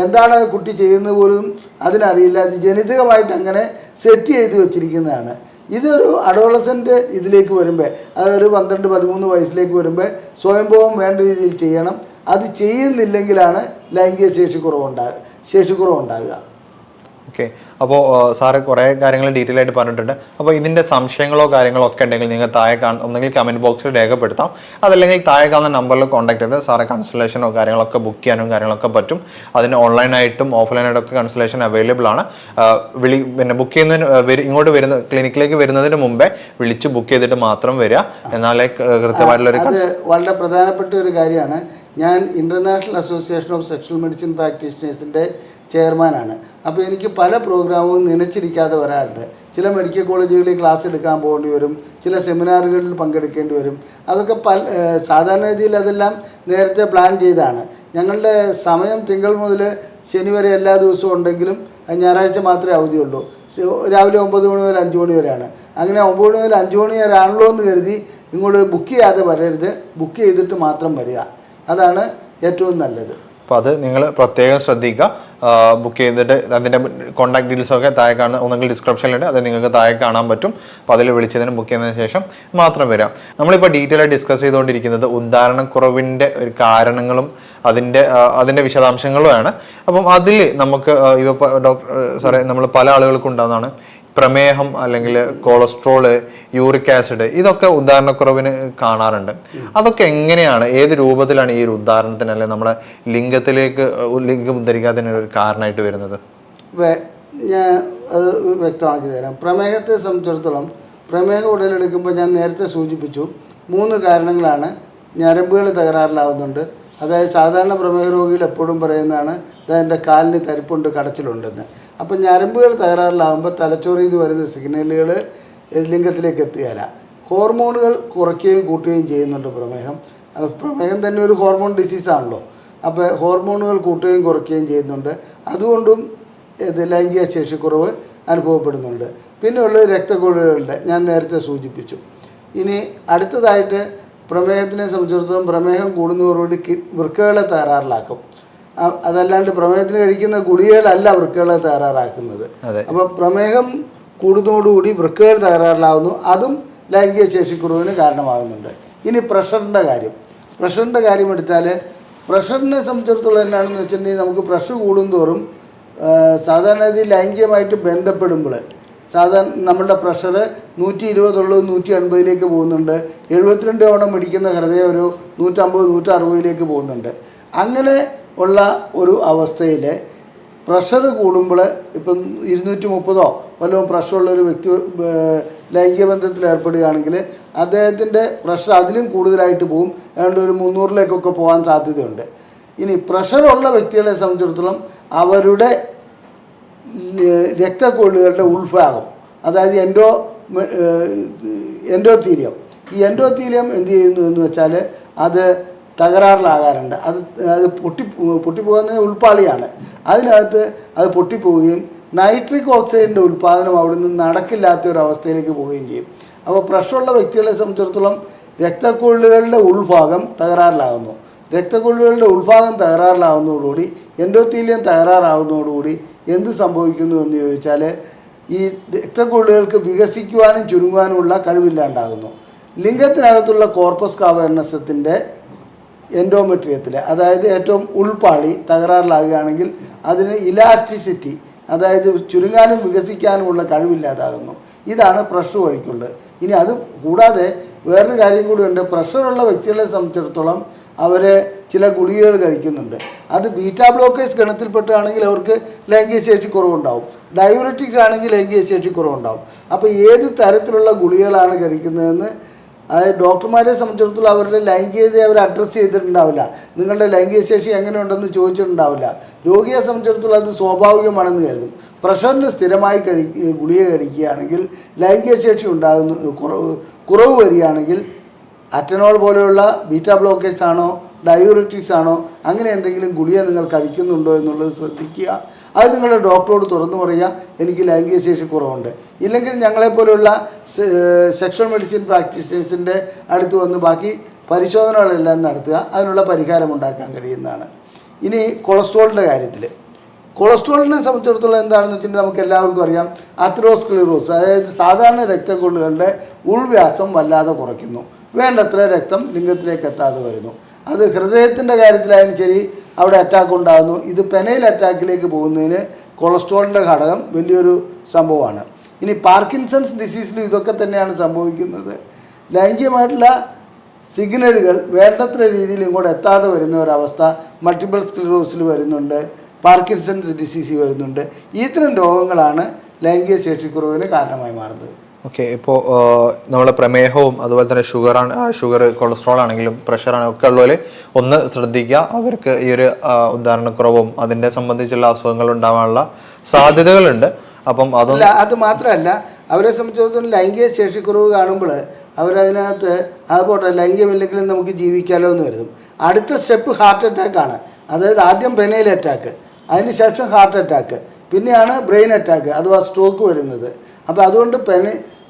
എന്താണ് കുട്ടി ചെയ്യുന്നത് പോലും അതിനറിയില്ല. അത് ജനിതകമായിട്ട് അങ്ങനെ സെറ്റ് ചെയ്ത് വെച്ചിരിക്കുന്നതാണ്. ഇതൊരു അഡോളസൻ്റ് ഇതിലേക്ക് വരുമ്പോൾ, അതൊരു 12-13 വയസ്സിലേക്ക് വരുമ്പോൾ സ്വയംഭോഗം വേണ്ട രീതിയിൽ ചെയ്യണം. അത് ചെയ്യുന്നില്ലെങ്കിലാണ് ലൈംഗിക ശേഷിക്കുറവുണ്ടാകുക. ഓക്കെ, അപ്പോൾ സാറ് കുറേ കാര്യങ്ങൾ ഡീറ്റെയിൽ ആയിട്ട് പറഞ്ഞിട്ടുണ്ട്. അപ്പോൾ ഇതിൻ്റെ സംശയങ്ങളോ കാര്യങ്ങളോ ഒക്കെ ഉണ്ടെങ്കിൽ നിങ്ങൾ താഴെ ഒന്നെങ്കിൽ കമൻറ്റ് ബോക്സിൽ രേഖപ്പെടുത്താം, അതല്ലെങ്കിൽ താഴെ കാണുന്ന നമ്പറിൽ കോൺടാക്ട് ചെയ്ത് സാറെ കൺസൾട്ടേഷനോ കാര്യങ്ങളൊക്കെ ബുക്ക് ചെയ്യാനും കാര്യങ്ങളൊക്കെ പറ്റും. അതിന് ഓൺലൈനായിട്ടും ഓഫ്ലൈനായിട്ടൊക്കെ കൺസൾട്ടേഷൻ അവൈലബിൾ ആണ്. പിന്നെ ബുക്ക് ചെയ്യുന്നതിന് ഇങ്ങോട്ട് വരുന്ന ക്ലിനിക്കിലേക്ക് വരുന്നതിന് മുമ്പേ വിളിച്ച് ബുക്ക് ചെയ്തിട്ട് മാത്രം വരിക, എന്നാലേ കൃത്യമായിട്ടുള്ളൊരു. അത് വളരെ പ്രധാനപ്പെട്ട ഒരു കാര്യമാണ്. ഞാൻ international association of sexual medicine പ്രാക്ടീഷണേഴ്സിൻ്റെ ചെയർമാനാണ്. അപ്പോൾ എനിക്ക് പല പ്രോഗ്രാമും നനച്ചിരിക്കാതെ വരാറുണ്ട്. ചില മെഡിക്കൽ കോളേജുകളിൽ ക്ലാസ് എടുക്കാൻ പോകേണ്ടി വരും, ചില സെമിനാറുകളിൽ പങ്കെടുക്കേണ്ടി വരും. അതൊക്കെ സാധാരണ രീതിയിൽ അതെല്ലാം നേരത്തെ പ്ലാൻ ചെയ്താണ്. ഞങ്ങളുടെ സമയം തിങ്കൾ മുതൽ ശനി വരെ എല്ലാ ദിവസവും ഉണ്ടെങ്കിലും ഞായറാഴ്ച മാത്രമേ അവധിയുള്ളൂ. രാവിലെ 9 മണി മുതൽ 5 മണി വരെയാണ്. അങ്ങനെ 9 മണി മുതൽ 5 മണി വരെ ആണല്ലോ എന്ന് കരുതി ഇങ്ങോട്ട് ബുക്ക് ചെയ്യാതെ വരരുത്. ബുക്ക് ചെയ്തിട്ട് മാത്രം വരിക, അതാണ് ഏറ്റവും നല്ലത്. അപ്പോൾ അത് നിങ്ങൾ പ്രത്യേകം ശ്രദ്ധിക്കുക. ബുക്ക് ചെയ്തിട്ട് അതിൻ്റെ കോൺടാക്ട് ഡീറ്റെയിൽസൊക്കെ താഴെ കാണുന്ന ഒന്നെങ്കിൽ ഡിസ്ക്രിപ്ഷനിലുണ്ട്, അത് നിങ്ങൾക്ക് താഴെ കാണാൻ പറ്റും. അപ്പോൾ അതിൽ വിളിച്ചതിന് ബുക്ക് ചെയ്തതിന് ശേഷം മാത്രം വരാം. നമ്മളിപ്പോൾ ഡീറ്റെയിൽ ആയി ഡിസ്കസ് ചെയ്തുകൊണ്ടിരിക്കുന്നത് ഉദ്ധാരണക്കുറവിൻ്റെ ഒരു കാരണങ്ങളും അതിൻ്റെ വിശദാംശങ്ങളുമാണ്. അപ്പം അതിൽ നമുക്ക് ഇപ്പോൾ ഡോക്ടർ സാറേ, നമ്മൾ പല ആളുകൾക്കും ഉണ്ടാകുന്നതാണ് പ്രമേഹം, അല്ലെങ്കിൽ കൊളസ്ട്രോള്, യൂറിക് ആസിഡ്, ഇതൊക്കെ ഉദാഹരണക്കുറവിന് കാണാറുണ്ട്. അതൊക്കെ എങ്ങനെയാണ്, ഏത് രൂപത്തിലാണ് ഈ ഒരു ഉദാഹരണത്തിന് അല്ലെങ്കിൽ നമ്മുടെ ലിംഗം ഉദ്ധരിക്കാത്തതിന് ഒരു കാരണമായിട്ട് വരുന്നത്? ഞാൻ അത് വ്യക്തമാക്കി തരാം. പ്രമേഹത്തെ സംബന്ധിച്ചിടത്തോളം പ്രമേഹം ഉടലെടുക്കുമ്പോൾ ഞാൻ നേരത്തെ സൂചിപ്പിച്ചു 3 കാരണങ്ങളാണ്. ഞരമ്പുകൾ തകരാറിലാവുന്നുണ്ട്. അതായത് സാധാരണ പ്രമേഹ രോഗികൾ എപ്പോഴും പറയുന്നതാണ് എൻ്റെ കാലിന് തരിപ്പുണ്ട്, കടച്ചിലുണ്ടെന്ന്. അപ്പം ഞരമ്പുകൾ തകരാറിലാകുമ്പോൾ തലച്ചോറിൽ നിന്ന് വരുന്ന സിഗ്നലുകൾ ലിംഗത്തിലേക്ക് എത്തുകയില്ല. ഹോർമോണുകൾ കുറയ്ക്കുകയും കൂട്ടുകയും ചെയ്യുന്നുണ്ട് പ്രമേഹം. പ്രമേഹം തന്നെ ഒരു ഹോർമോൺ ഡിസീസാണല്ലോ. അപ്പോൾ ഹോർമോണുകൾ കൂട്ടുകയും കുറയ്ക്കുകയും ചെയ്യുന്നുണ്ട്. അതുകൊണ്ടും ലൈംഗിക ശേഷിക്കുറവ് അനുഭവപ്പെടുന്നുണ്ട്. പിന്നെ ഉള്ളത് രക്തക്കുഴലുകളുടെ ഞാൻ നേരത്തെ സൂചിപ്പിച്ചു. ഇനി അടുത്തതായിട്ട് പ്രമേഹത്തിനെ സംബന്ധിച്ചിടത്തോളം പ്രമേഹം കൂടുന്നതോടുകൂടി വൃക്കകളെ തകരാറിലാക്കും. അതല്ലാണ്ട് പ്രമേഹത്തിന് കഴിക്കുന്ന ഗുളികകളല്ല വൃക്കകളെ തകരാറാക്കുന്നത്. അപ്പോൾ പ്രമേഹം കൂടുന്നതോടുകൂടി വൃക്കകൾ തകരാറിലാവുന്നു. അതും ലൈംഗിക ശേഷിക്കുറവിന് കാരണമാകുന്നുണ്ട്. ഇനി പ്രഷറിൻ്റെ കാര്യം എടുത്താൽ പ്രഷറിനെ സംബന്ധിച്ചിടത്തോളം എന്നാണെന്ന് വെച്ചിട്ടുണ്ടെങ്കിൽ നമുക്ക് പ്രഷർ കൂടുന്തോറും സാധാരണ രീതിയിൽ ലൈംഗികമായിട്ട് ബന്ധപ്പെടുമ്പോൾ സാധാരണ നമ്മളുടെ പ്രഷർ 120 ഉള്ളത് 180 പോകുന്നുണ്ട്. 72 ഓണം പിടിക്കുന്ന ഹൃദയം ഒരു 150-160 പോകുന്നുണ്ട്. അങ്ങനെ ഉള്ള ഒരു അവസ്ഥയിൽ പ്രഷർ കൂടുമ്പോൾ ഇപ്പം 230 വല്ലതും പ്രഷറുള്ളൊരു വ്യക്തി ലൈംഗിക ബന്ധത്തിൽ ഏർപ്പെടുകയാണെങ്കിൽ അദ്ദേഹത്തിൻ്റെ പ്രഷർ അതിലും കൂടുതലായിട്ട് പോകും. ഏതാണ്ട് ഒരു 300 പോകാൻ സാധ്യതയുണ്ട്. ഇനി പ്രഷറുള്ള വ്യക്തികളെ സംബന്ധിച്ചിടത്തോളം അവരുടെ രക്തക്കൊള്ളുകളുടെ ഉൾഭാഗം, അതായത് എൻഡോത്തീലിയം, ഈ എൻഡോത്തീലിയം എന്ത് ചെയ്യുന്നു എന്ന് വെച്ചാൽ അത് തകരാറിലാകാറുണ്ട്. അത് പൊട്ടിപ്പോകുന്ന ഉൾപ്പാളിയാണ്. അതിനകത്ത് അത് പൊട്ടിപ്പോവുകയും നൈട്രിക് ഓക്സൈഡിൻ്റെ ഉൽപ്പാദനം അവിടെ നിന്ന് നടക്കില്ലാത്ത ഒരു അവസ്ഥയിലേക്ക് പോവുകയും ചെയ്യും. അപ്പോൾ പ്രഷറുള്ള വ്യക്തികളെ സംബന്ധിച്ചിടത്തോളം രക്തക്കൊള്ളുകളുടെ ഉൾഭാഗം തകരാറിലാകുന്നു. രക്തക്കൊള്ളുകളുടെ ഉൾഭാഗം തകരാറിലാവുന്നതോടുകൂടി എൻഡോത്തീലിയം തകരാറാവുന്നതോടുകൂടി എന്ത് സംഭവിക്കുന്നു എന്ന് ചോദിച്ചാൽ ഈ രക്തക്കൊള്ളുകൾക്ക് വികസിക്കുവാനും ചുരുങ്ങുവാനുമുള്ള കഴിവില്ലാണ്ടാകുന്നു. ലിംഗത്തിനകത്തുള്ള കോർപ്പസ് കാവേർണസത്തിൻ്റെ എൻഡോമെട്രിയത്തിൽ, അതായത് ഏറ്റവും ഉൾപ്പാളി തകരാറിലാകുകയാണെങ്കിൽ അതിന് ഇലാസ്റ്റിസിറ്റി, അതായത് ചുരുങ്ങാനും വികസിക്കാനുമുള്ള കഴിവില്ലാതാകുന്നു. ഇതാണ് പ്രഷർ വഴിക്കുള്ളത്. ഇനി അത് കൂടാതെ വേറൊരു കാര്യം കൂടിയുണ്ട്. പ്രഷറുള്ള വ്യക്തികളെ സംബന്ധിച്ചിടത്തോളം അവർ ചില ഗുളികകൾ കഴിക്കുന്നുണ്ട്. അത് ബീറ്റാ ബ്ലോക്കേഴ്സ് ഗണത്തിൽപ്പെട്ടാണെങ്കിൽ അവർക്ക് ലൈംഗിക ശേഷി കുറവുണ്ടാവും. ഡയൂററ്റിക്സ് ആണെങ്കിൽ ലൈംഗിക ശേഷി കുറവുണ്ടാവും. അപ്പോൾ ഏത് തരത്തിലുള്ള ഗുളികകളാണ് കഴിക്കുന്നതെന്ന് അതായത് ഡോക്ടർമാരെ സംബന്ധിച്ചിടത്തോളം അവരുടെ ലൈംഗികതയെ അവർ അഡ്രസ്സ് ചെയ്തിട്ടുണ്ടാവില്ല. നിങ്ങളുടെ ലൈംഗിക ശേഷി എങ്ങനെയുണ്ടെന്ന് ചോദിച്ചിട്ടുണ്ടാവില്ല. രോഗിയെ സംബന്ധിച്ചിടത്തോളം അത് സ്വാഭാവികമാണെന്ന് കരുതും. പ്രഷറിന് സ്ഥിരമായി ഗുളിക കഴിക്കുകയാണെങ്കിൽ ലൈംഗിക ശേഷി കുറവ് വരികയാണെങ്കിൽ അറ്റനോൾ പോലെയുള്ള ബീറ്റാ ബ്ലോക്കേഴ്സ് ആണോ ഡയൂററ്റിക്സ് ആണോ അങ്ങനെ എന്തെങ്കിലും ഗുളിക നിങ്ങൾ കഴിക്കുന്നുണ്ടോ എന്നുള്ളത് ശ്രദ്ധിക്കുക. അത് നിങ്ങളുടെ ഡോക്ടറോട് തുറന്നു പറയുക, എനിക്ക് ലൈംഗിക ശേഷി കുറവുണ്ട്. ഇല്ലെങ്കിൽ ഞങ്ങളെപ്പോലുള്ള സെക്ഷൽ മെഡിസിൻ പ്രാക്ടീഷണേഴ്സിൻ്റെ അടുത്ത് വന്ന് ബാക്കി പരിശോധനകളെല്ലാം നടത്തുക. അതിനുള്ള പരിഹാരം ഉണ്ടാക്കാൻ കഴിയുന്നതാണ്. ഇനി കൊളസ്ട്രോളിൻ്റെ കാര്യത്തിൽ, കൊളസ്ട്രോളിനെ സംബന്ധിച്ചിടത്തോളം എന്താണെന്ന് വെച്ചിട്ടുണ്ടെങ്കിൽ നമുക്ക് എല്ലാവർക്കും അറിയാം, അത്രോസ്ക്ലിറോസ് അതായത് സാധാരണ രക്തക്കൊള്ളുകളുടെ ഉൾവ്യാസം വല്ലാതെ കുറയ്ക്കുന്നു. വേണ്ടത്ര രക്തം ലിംഗത്തിലേക്ക് എത്താതെ വരുന്നു. അത് ഹൃദയത്തിൻ്റെ കാര്യത്തിലായാലും ശരി അവിടെ അറ്റാക്ക് ഉണ്ടാകുന്നു. ഇത് പെനൈൽ അറ്റാക്കിലേക്ക് പോകുന്നതിന് കൊളസ്ട്രോളിൻ്റെ ഘടകം വലിയൊരു സംഭവമാണ്. ഇനി പാർക്കിൻസൺസ് ഡിസീസിലും ഇതൊക്കെ തന്നെയാണ് സംഭവിക്കുന്നത്. ലൈംഗികമായിട്ടുള്ള സിഗ്നലുകൾ വേണ്ടത്ര രീതിയിൽ ഇങ്ങോട്ട് എത്താതെ വരുന്ന ഒരവസ്ഥ മൾട്ടിപ്പിൾ സ്ക്ലിറോസിൽ വരുന്നുണ്ട്, പാർക്കിൻസൺസ് ഡിസീസ് വരുന്നുണ്ട്. ഇത്തരം രോഗങ്ങളാണ് ലൈംഗിക ശേഷിക്കുറവിന് കാരണമായി മാറുന്നത്. ഓക്കെ, ഇപ്പോൾ നമ്മളെ പ്രമേഹവും അതുപോലെ തന്നെ ഷുഗർ കൊളസ്ട്രോൾ ആണെങ്കിലും പ്രഷർ ഒക്കെ ഉള്ളവർ ഒന്ന് ശ്രദ്ധിക്കുക. അവർക്ക് ഈ ഒരു ഉദാഹരണക്കുറവും അതിനെ സംബന്ധിച്ചുള്ള അസുഖങ്ങൾ ഉണ്ടാവാനുള്ള സാധ്യതകളുണ്ട്. അപ്പം അത് മാത്രമല്ല, അവരെ സംബന്ധിച്ചിടത്തോളം ലൈംഗിക ശേഷിക്കുറവ് കാണുമ്പോൾ അവരതിനകത്ത് അതുപോട്ടെ ലൈംഗികമില്ലെങ്കിലും നമുക്ക് ജീവിക്കാമല്ലോ എന്ന് കരുതും. അടുത്ത സ്റ്റെപ്പ് ഹാർട്ട് അറ്റാക്കാണ്. അതായത് ആദ്യം പെനൈൽ അറ്റാക്ക്, അതിനുശേഷം ഹാർട്ട് അറ്റാക്ക്, പിന്നെയാണ് ബ്രെയിൻ അറ്റാക്ക് അഥവാ സ്ട്രോക്ക് വരുന്നത്. അപ്പോൾ അതുകൊണ്ട്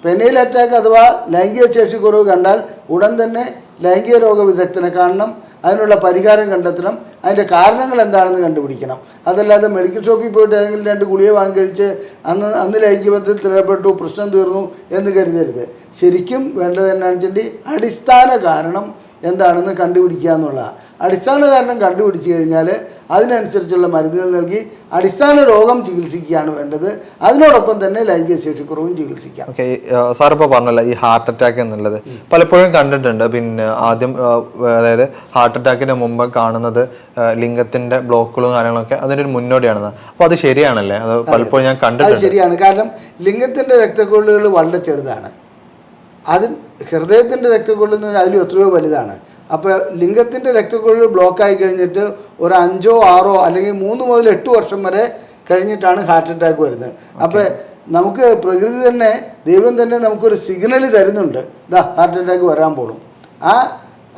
പെനൈൽ അറ്റാക്ക് അഥവാ ലൈംഗിക ശേഷി കുറവ് കണ്ടാൽ ഉടൻ തന്നെ ലൈംഗിക രോഗ വിദഗ്ധനെ കാണണം. അതിനുള്ള പരിഹാരം കണ്ടെത്തണം. അതിൻ്റെ കാരണങ്ങൾ എന്താണെന്ന് കണ്ടുപിടിക്കണം. അതല്ലാതെ മെഡിക്കൽ ഷോപ്പിൽ പോയിട്ട് ഏതെങ്കിലും 2 ഗുളിക വാങ്ങി കഴിച്ച് അന്ന് ലൈംഗിക ബന്ധത്തിൽ ഏർപ്പെട്ടു പ്രശ്നം തീർന്നു എന്ന് കരുതരുത്. ശരിക്കും വേണ്ടത് എന്താണെന്ന് വെച്ചിട്ടുണ്ടെങ്കിൽ അടിസ്ഥാന കാരണം എന്താണെന്ന് കണ്ടുപിടിക്കുക എന്നുള്ളതാണ്. അടിസ്ഥാന കാരണം കണ്ടുപിടിച്ച് കഴിഞ്ഞാൽ അതിനനുസരിച്ചുള്ള മരുന്നുകൾ നൽകി അടിസ്ഥാന രോഗം ചികിത്സിക്കുകയാണ് വേണ്ടത്. അതിനോടൊപ്പം തന്നെ ലൈംഗിക ശേഷിക്കുറവും ചികിത്സിക്കാം. ഓക്കെ, സാർ ഇപ്പോൾ പറഞ്ഞല്ലോ ഈ ഹാർട്ട് അറ്റാക്ക് എന്നുള്ളത് പലപ്പോഴും കണ്ടിട്ടുണ്ട്. പിന്നെ ആദ്യം അതായത് ഹാർട്ട് അറ്റാക്കിന് മുമ്പ് കാണുന്നത് ലിംഗത്തിന്റെ ബ്ലോക്കുകളും കാര്യങ്ങളൊക്കെ അതിൻ്റെ ഒരു മുന്നോടിയാണെന്ന്. അപ്പോൾ അത് ശരിയാണല്ലേ? അത് പലപ്പോഴും ഞാൻ കണ്ടിട്ടുണ്ട്. അത് ശരിയാണ്. കാരണം ലിംഗത്തിന്റെ രക്തക്കൊള്ളുകൾ വളരെ ചെറുതാണ്. അത് ഹൃദയത്തിൻ്റെ രക്തക്കൊള്ളുന്ന അതിലും എത്രയോ വലുതാണ്. അപ്പോൾ ലിംഗത്തിൻ്റെ രക്തക്കൊള്ളുകൾ ബ്ലോക്കായി കഴിഞ്ഞിട്ട് ഒരു 5 6 അല്ലെങ്കിൽ 3 മുതൽ 8 വർഷം വരെ കഴിഞ്ഞിട്ടാണ് ഹാർട്ട് അറ്റാക്ക് വരുന്നത്. അപ്പോൾ നമുക്ക് പ്രകൃതി തന്നെ ദൈവം തന്നെ നമുക്കൊരു സിഗ്നൽ തരുന്നുണ്ട്, ഇതാ ഹാർട്ട് അറ്റാക്ക് വരാൻ പോകണം. ആ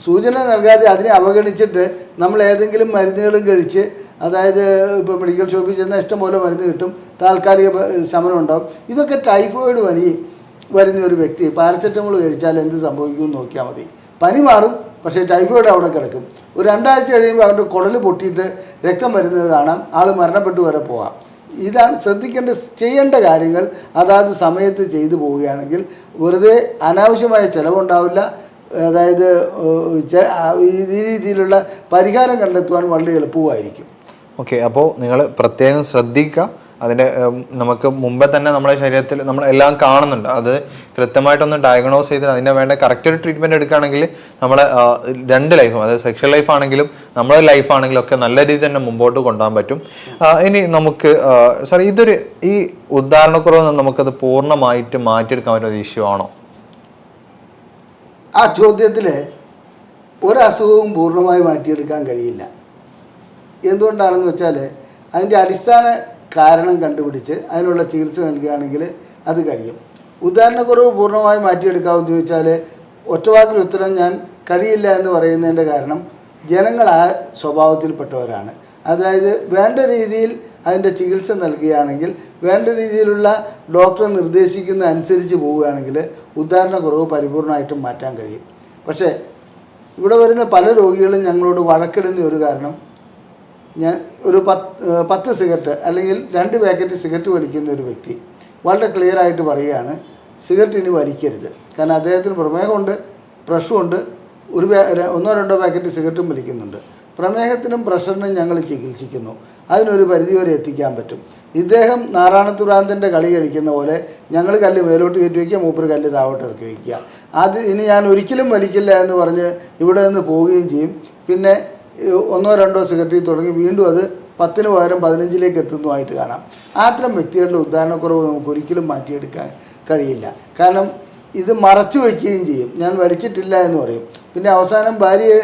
സൂചന നൽകാതെ അതിനെ അവഗണിച്ചിട്ട് നമ്മൾ ഏതെങ്കിലും മരുന്നുകളും കഴിച്ച്, അതായത് ഇപ്പോൾ മെഡിക്കൽ ഷോപ്പിൽ ചെന്നാൽ ഇഷ്ടംപോലെ മരുന്ന് കിട്ടും, താൽക്കാലിക ശമനം ഉണ്ടാകും. ഇതൊക്കെ ടൈഫോയിഡ് പനി വരുന്ന ഒരു വ്യക്തി പാരസെറ്റമോൾ കഴിച്ചാൽ എന്ത് സംഭവിക്കുമെന്ന് നോക്കിയാൽ മതി. പനി മാറും, പക്ഷേ ടൈഫോയിഡ് അവിടെ കിടക്കും. ഒരു 2 ആഴ്ച കഴിയുമ്പോൾ അവരുടെ കുടൽ പൊട്ടിയിട്ട് രക്തം വരുന്നത് കാണാം, ആൾ മരണപ്പെട്ടു വരെ പോകാം. ഇതാണ് ശ്രദ്ധിക്കേണ്ട ചെയ്യേണ്ട കാര്യങ്ങൾ. അതാത് സമയത്ത് ചെയ്തു പോവുകയാണെങ്കിൽ വെറുതെ അനാവശ്യമായ ചിലവുണ്ടാവില്ല. അതായത് ഈ രീതിയിലുള്ള പരിഹാരം കണ്ടെത്തുവാൻ വളരെ എളുപ്പമായിരിക്കും. ഓക്കെ, അപ്പോൾ നിങ്ങൾ പ്രത്യേകം ശ്രദ്ധിക്കുക. അതിൻ്റെ നമുക്ക് മുമ്പേ തന്നെ നമ്മുടെ ശരീരത്തിൽ നമ്മൾ എല്ലാം കാണുന്നുണ്ട്. അത് കൃത്യമായിട്ടൊന്ന് ഡയഗ്നോസ് ചെയ്ത് അതിന് വേണ്ട കറക്റ്റ് ഒരു ട്രീറ്റ്മെൻറ്റ് എടുക്കുകയാണെങ്കിൽ നമ്മളെ 2 ലൈഫും, അതായത് സെക്ഷൽ ലൈഫ് ആണെങ്കിലും നമ്മുടെ ലൈഫ് ആണെങ്കിലും ഒക്കെ നല്ല രീതിയിൽ തന്നെ മുമ്പോട്ട് കൊണ്ടുപോകാൻ പറ്റും. ഇനി നമുക്ക് സാർ ഈ ഉദാഹരണക്കുറവ് നമുക്കത് പൂർണ്ണമായിട്ട് മാറ്റിയെടുക്കാൻ പറ്റുന്ന ഇഷ്യൂ ആണോ? ആ ചോദ്യത്തിൽ ഒരസുഖവും പൂർണ്ണമായി മാറ്റിയെടുക്കാൻ കഴിയില്ല. എന്തുകൊണ്ടാണെന്ന് വെച്ചാൽ അതിൻ്റെ അടിസ്ഥാന കാരണം കണ്ടുപിടിച്ച് അതിനുള്ള ചികിത്സ നൽകുകയാണെങ്കിൽ അത് കഴിയും. ഉദാഹരണക്കുറവ് പൂർണ്ണമായി മാറ്റിയെടുക്കാമെന്ന് ചോദിച്ചാൽ ഒറ്റവാക്കിൽ ഉത്തരം ഞാൻ കഴിയില്ല എന്ന് പറയുന്നതിൻ്റെ കാരണം ജനങ്ങൾ ആ സ്വഭാവത്തിൽപ്പെട്ടവരാണ്. അതായത് വേണ്ട രീതിയിൽ അതിൻ്റെ ചികിത്സ നൽകുകയാണെങ്കിൽ, വേണ്ട രീതിയിലുള്ള ഡോക്ടർ നിർദ്ദേശിക്കുന്ന അനുസരിച്ച് പോവുകയാണെങ്കിൽ ഉദാഹരണക്കുറവ് പരിപൂർണമായിട്ടും മാറ്റാൻ കഴിയും. പക്ഷേ ഇവിടെ വരുന്ന പല രോഗികളും ഞങ്ങളോട് വഴക്കിടുന്ന ഒരു കാരണം, ഞാൻ ഒരു 10 സിഗരറ്റ് അല്ലെങ്കിൽ 2 പാക്കറ്റ് സിഗരറ്റ് വലിക്കുന്ന ഒരു വ്യക്തി വളരെ ക്ലിയർ ആയിട്ട് പറയുകയാണ്, സിഗരറ്റ് ഇനി വലിക്കരുത്. കാരണം അദ്ദേഹത്തിന് പ്രമേഹമുണ്ട്, പ്രഷറുണ്ട്, 1 2 പാക്കറ്റ് സിഗരറ്റും വലിക്കുന്നുണ്ട്. പ്രമേഹത്തിനും പ്രഷറിനും ഞങ്ങൾ ചികിത്സിക്കുന്നു. അതിനൊരു പരിധിവരെ എത്തിക്കാൻ പറ്റും. ഇദ്ദേഹം നാരായണത്തുരാന്തൻ്റെ കളി കളിക്കുന്ന പോലെ ഞങ്ങൾ കല്ല് മേലോട്ട് കയറ്റി വയ്ക്കുക, മൂപ്പര് കല്ല് താഴോട്ട് ഇറക്കി വയ്ക്കുക. അത് ഇനി ഞാൻ ഒരിക്കലും വലിക്കില്ല എന്ന് പറഞ്ഞ് ഇവിടെ നിന്ന് പോവുകയും ചെയ്യും. പിന്നെ 1-2 സിഗരറ്റിൽ തുടങ്ങി വീണ്ടും അത് 10 പകരം 15 എത്തുന്നതുമായിട്ട് കാണാം. അത്തരം വ്യക്തികളുടെ ഉദാഹരണക്കുറവ് നമുക്ക് ഒരിക്കലും മാറ്റിയെടുക്കാൻ കഴിയില്ല. കാരണം ഇത് മറച്ചു വയ്ക്കുകയും ചെയ്യും. ഞാൻ വലിച്ചിട്ടില്ല എന്ന് പറയും. പിന്നെ അവസാനം ഭാര്യയെ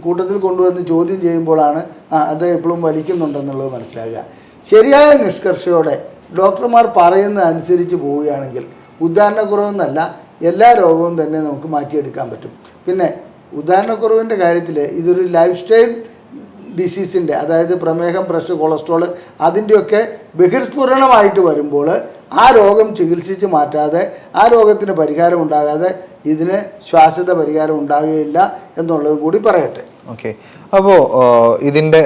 കൂട്ടത്തിൽ കൊണ്ടുവന്ന് ചോദ്യം ചെയ്യുമ്പോഴാണ് അത് എപ്പോഴും വലിക്കുന്നുണ്ടെന്നുള്ളത് മനസ്സിലാക്കുക. ശരിയായ നിഷ്കർഷയോടെ ഡോക്ടർമാർ പറയുന്ന അനുസരിച്ച് പോവുകയാണെങ്കിൽ ഉദാഹരണക്കുറവെന്നല്ല, എല്ലാ രോഗവും തന്നെ നമുക്ക് മാറ്റിയെടുക്കാൻ പറ്റും. പിന്നെ ഉദാഹരണക്കുറവിൻ്റെ കാര്യത്തിൽ ഇതൊരു ലൈഫ് സ്റ്റൈൽ ഡിസീസിൻ്റെ, അതായത് പ്രമേഹം, പ്രഷർ, കൊളസ്ട്രോൾ അതിൻ്റെയൊക്കെ ബഹിർസ്ഫുരണമായിട്ട് വരുമ്പോൾ ആ രോഗം ചികിത്സിച്ച് മാറ്റാതെ, ആ രോഗത്തിന് പരിഹാരം ഉണ്ടാകാതെ ഇതിന് ശാശ്വത പരിഹാരം ഉണ്ടാകുകയില്ല എന്നുള്ളത് കൂടി പറയട്ടെ. ഓക്കെ. അപ്പോൾ ഇതിൻ്റെ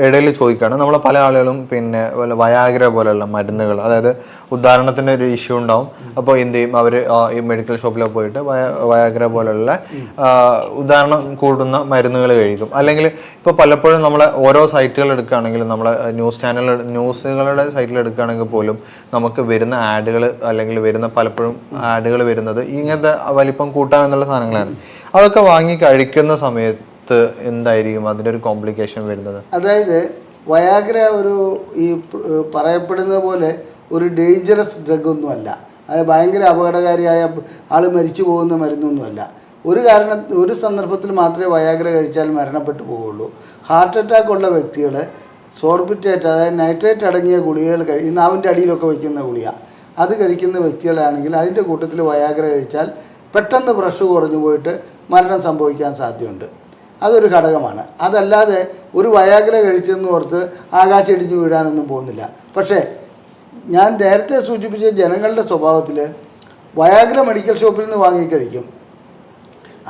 ഇടയിൽ ചോദിക്കുകയാണ്, നമ്മൾ പല ആളുകളും പിന്നെ വയാഗ്ര പോലെയുള്ള മരുന്നുകൾ, അതായത് ഉദാഹരണത്തിന് ഒരു ഇഷ്യൂ ഉണ്ടാവും. അപ്പോൾ എന്ത് ചെയ്യും, അവർ ഈ മെഡിക്കൽ ഷോപ്പിലൊക്കെ പോയിട്ട് വയാഗ്ര പോലെയുള്ള ഉദാഹരണം കൂടുന്ന മരുന്നുകൾ കഴിക്കും. അല്ലെങ്കിൽ ഇപ്പോൾ പലപ്പോഴും നമ്മളെ ഓരോ സൈറ്റുകൾ എടുക്കുകയാണെങ്കിലും, നമ്മളെ ന്യൂസുകളുടെ സൈറ്റിൽ എടുക്കുകയാണെങ്കിൽ പോലും നമുക്ക് വരുന്ന ആഡുകൾ അല്ലെങ്കിൽ വരുന്ന പലപ്പോഴും ആഡുകൾ വരുന്നത് ഇങ്ങനത്തെ വലിപ്പം കൂട്ടാൻ എന്നുള്ള സാധനങ്ങളാണ്. അതൊക്കെ വാങ്ങി കഴിക്കുന്ന സമയത്ത് എന്തായിരിക്കും അതിൻ്റെ ഒരു കോംപ്ലിക്കേഷൻ വരുന്നത്? അതായത് വയാഗ്ര ഈ പറയപ്പെടുന്ന പോലെ ഒരു ഡേഞ്ചറസ് ഡ്രഗ് ഒന്നുമല്ല. അത് ഭയങ്കര അപകടകാരിയായ ആൾ മരിച്ചു പോകുന്ന മരുന്നൊന്നുമല്ല. ഒരു സന്ദർഭത്തിൽ മാത്രമേ വയാഗ്ര കഴിച്ചാൽ മരണപ്പെട്ടു പോവുള്ളൂ. ഹാർട്ട് അറ്റാക്ക് ഉള്ള വ്യക്തികൾ സോർബിറ്റേറ്റ്, അതായത് നൈട്രേറ്റ് അടങ്ങിയ ഗുളികകൾ ഈ നാവിൻ്റെ അടിയിലൊക്കെ വയ്ക്കുന്ന ഗുളിക, അത് കഴിക്കുന്ന വ്യക്തികളാണെങ്കിൽ അതിൻ്റെ കൂട്ടത്തിൽ വയാഗ്ര കഴിച്ചാൽ പെട്ടെന്ന് പ്രഷർ കുറഞ്ഞു പോയിട്ട് മരണം സംഭവിക്കാൻ സാധ്യതയുണ്ട്. അതൊരു ഘടകമാണ്. അതല്ലാതെ ഒരു വയാഗ്ര കഴിച്ചെന്ന് ഓർത്ത് ആകാശം ഇടിഞ്ഞു വീഴാനൊന്നും പോകുന്നില്ല. പക്ഷേ ഞാൻ നേരത്തെ സൂചിപ്പിച്ച ജനങ്ങളുടെ സ്വഭാവത്തിൽ വയാഗ്ര മെഡിക്കൽ ഷോപ്പിൽ നിന്ന് വാങ്ങിക്കഴിക്കും,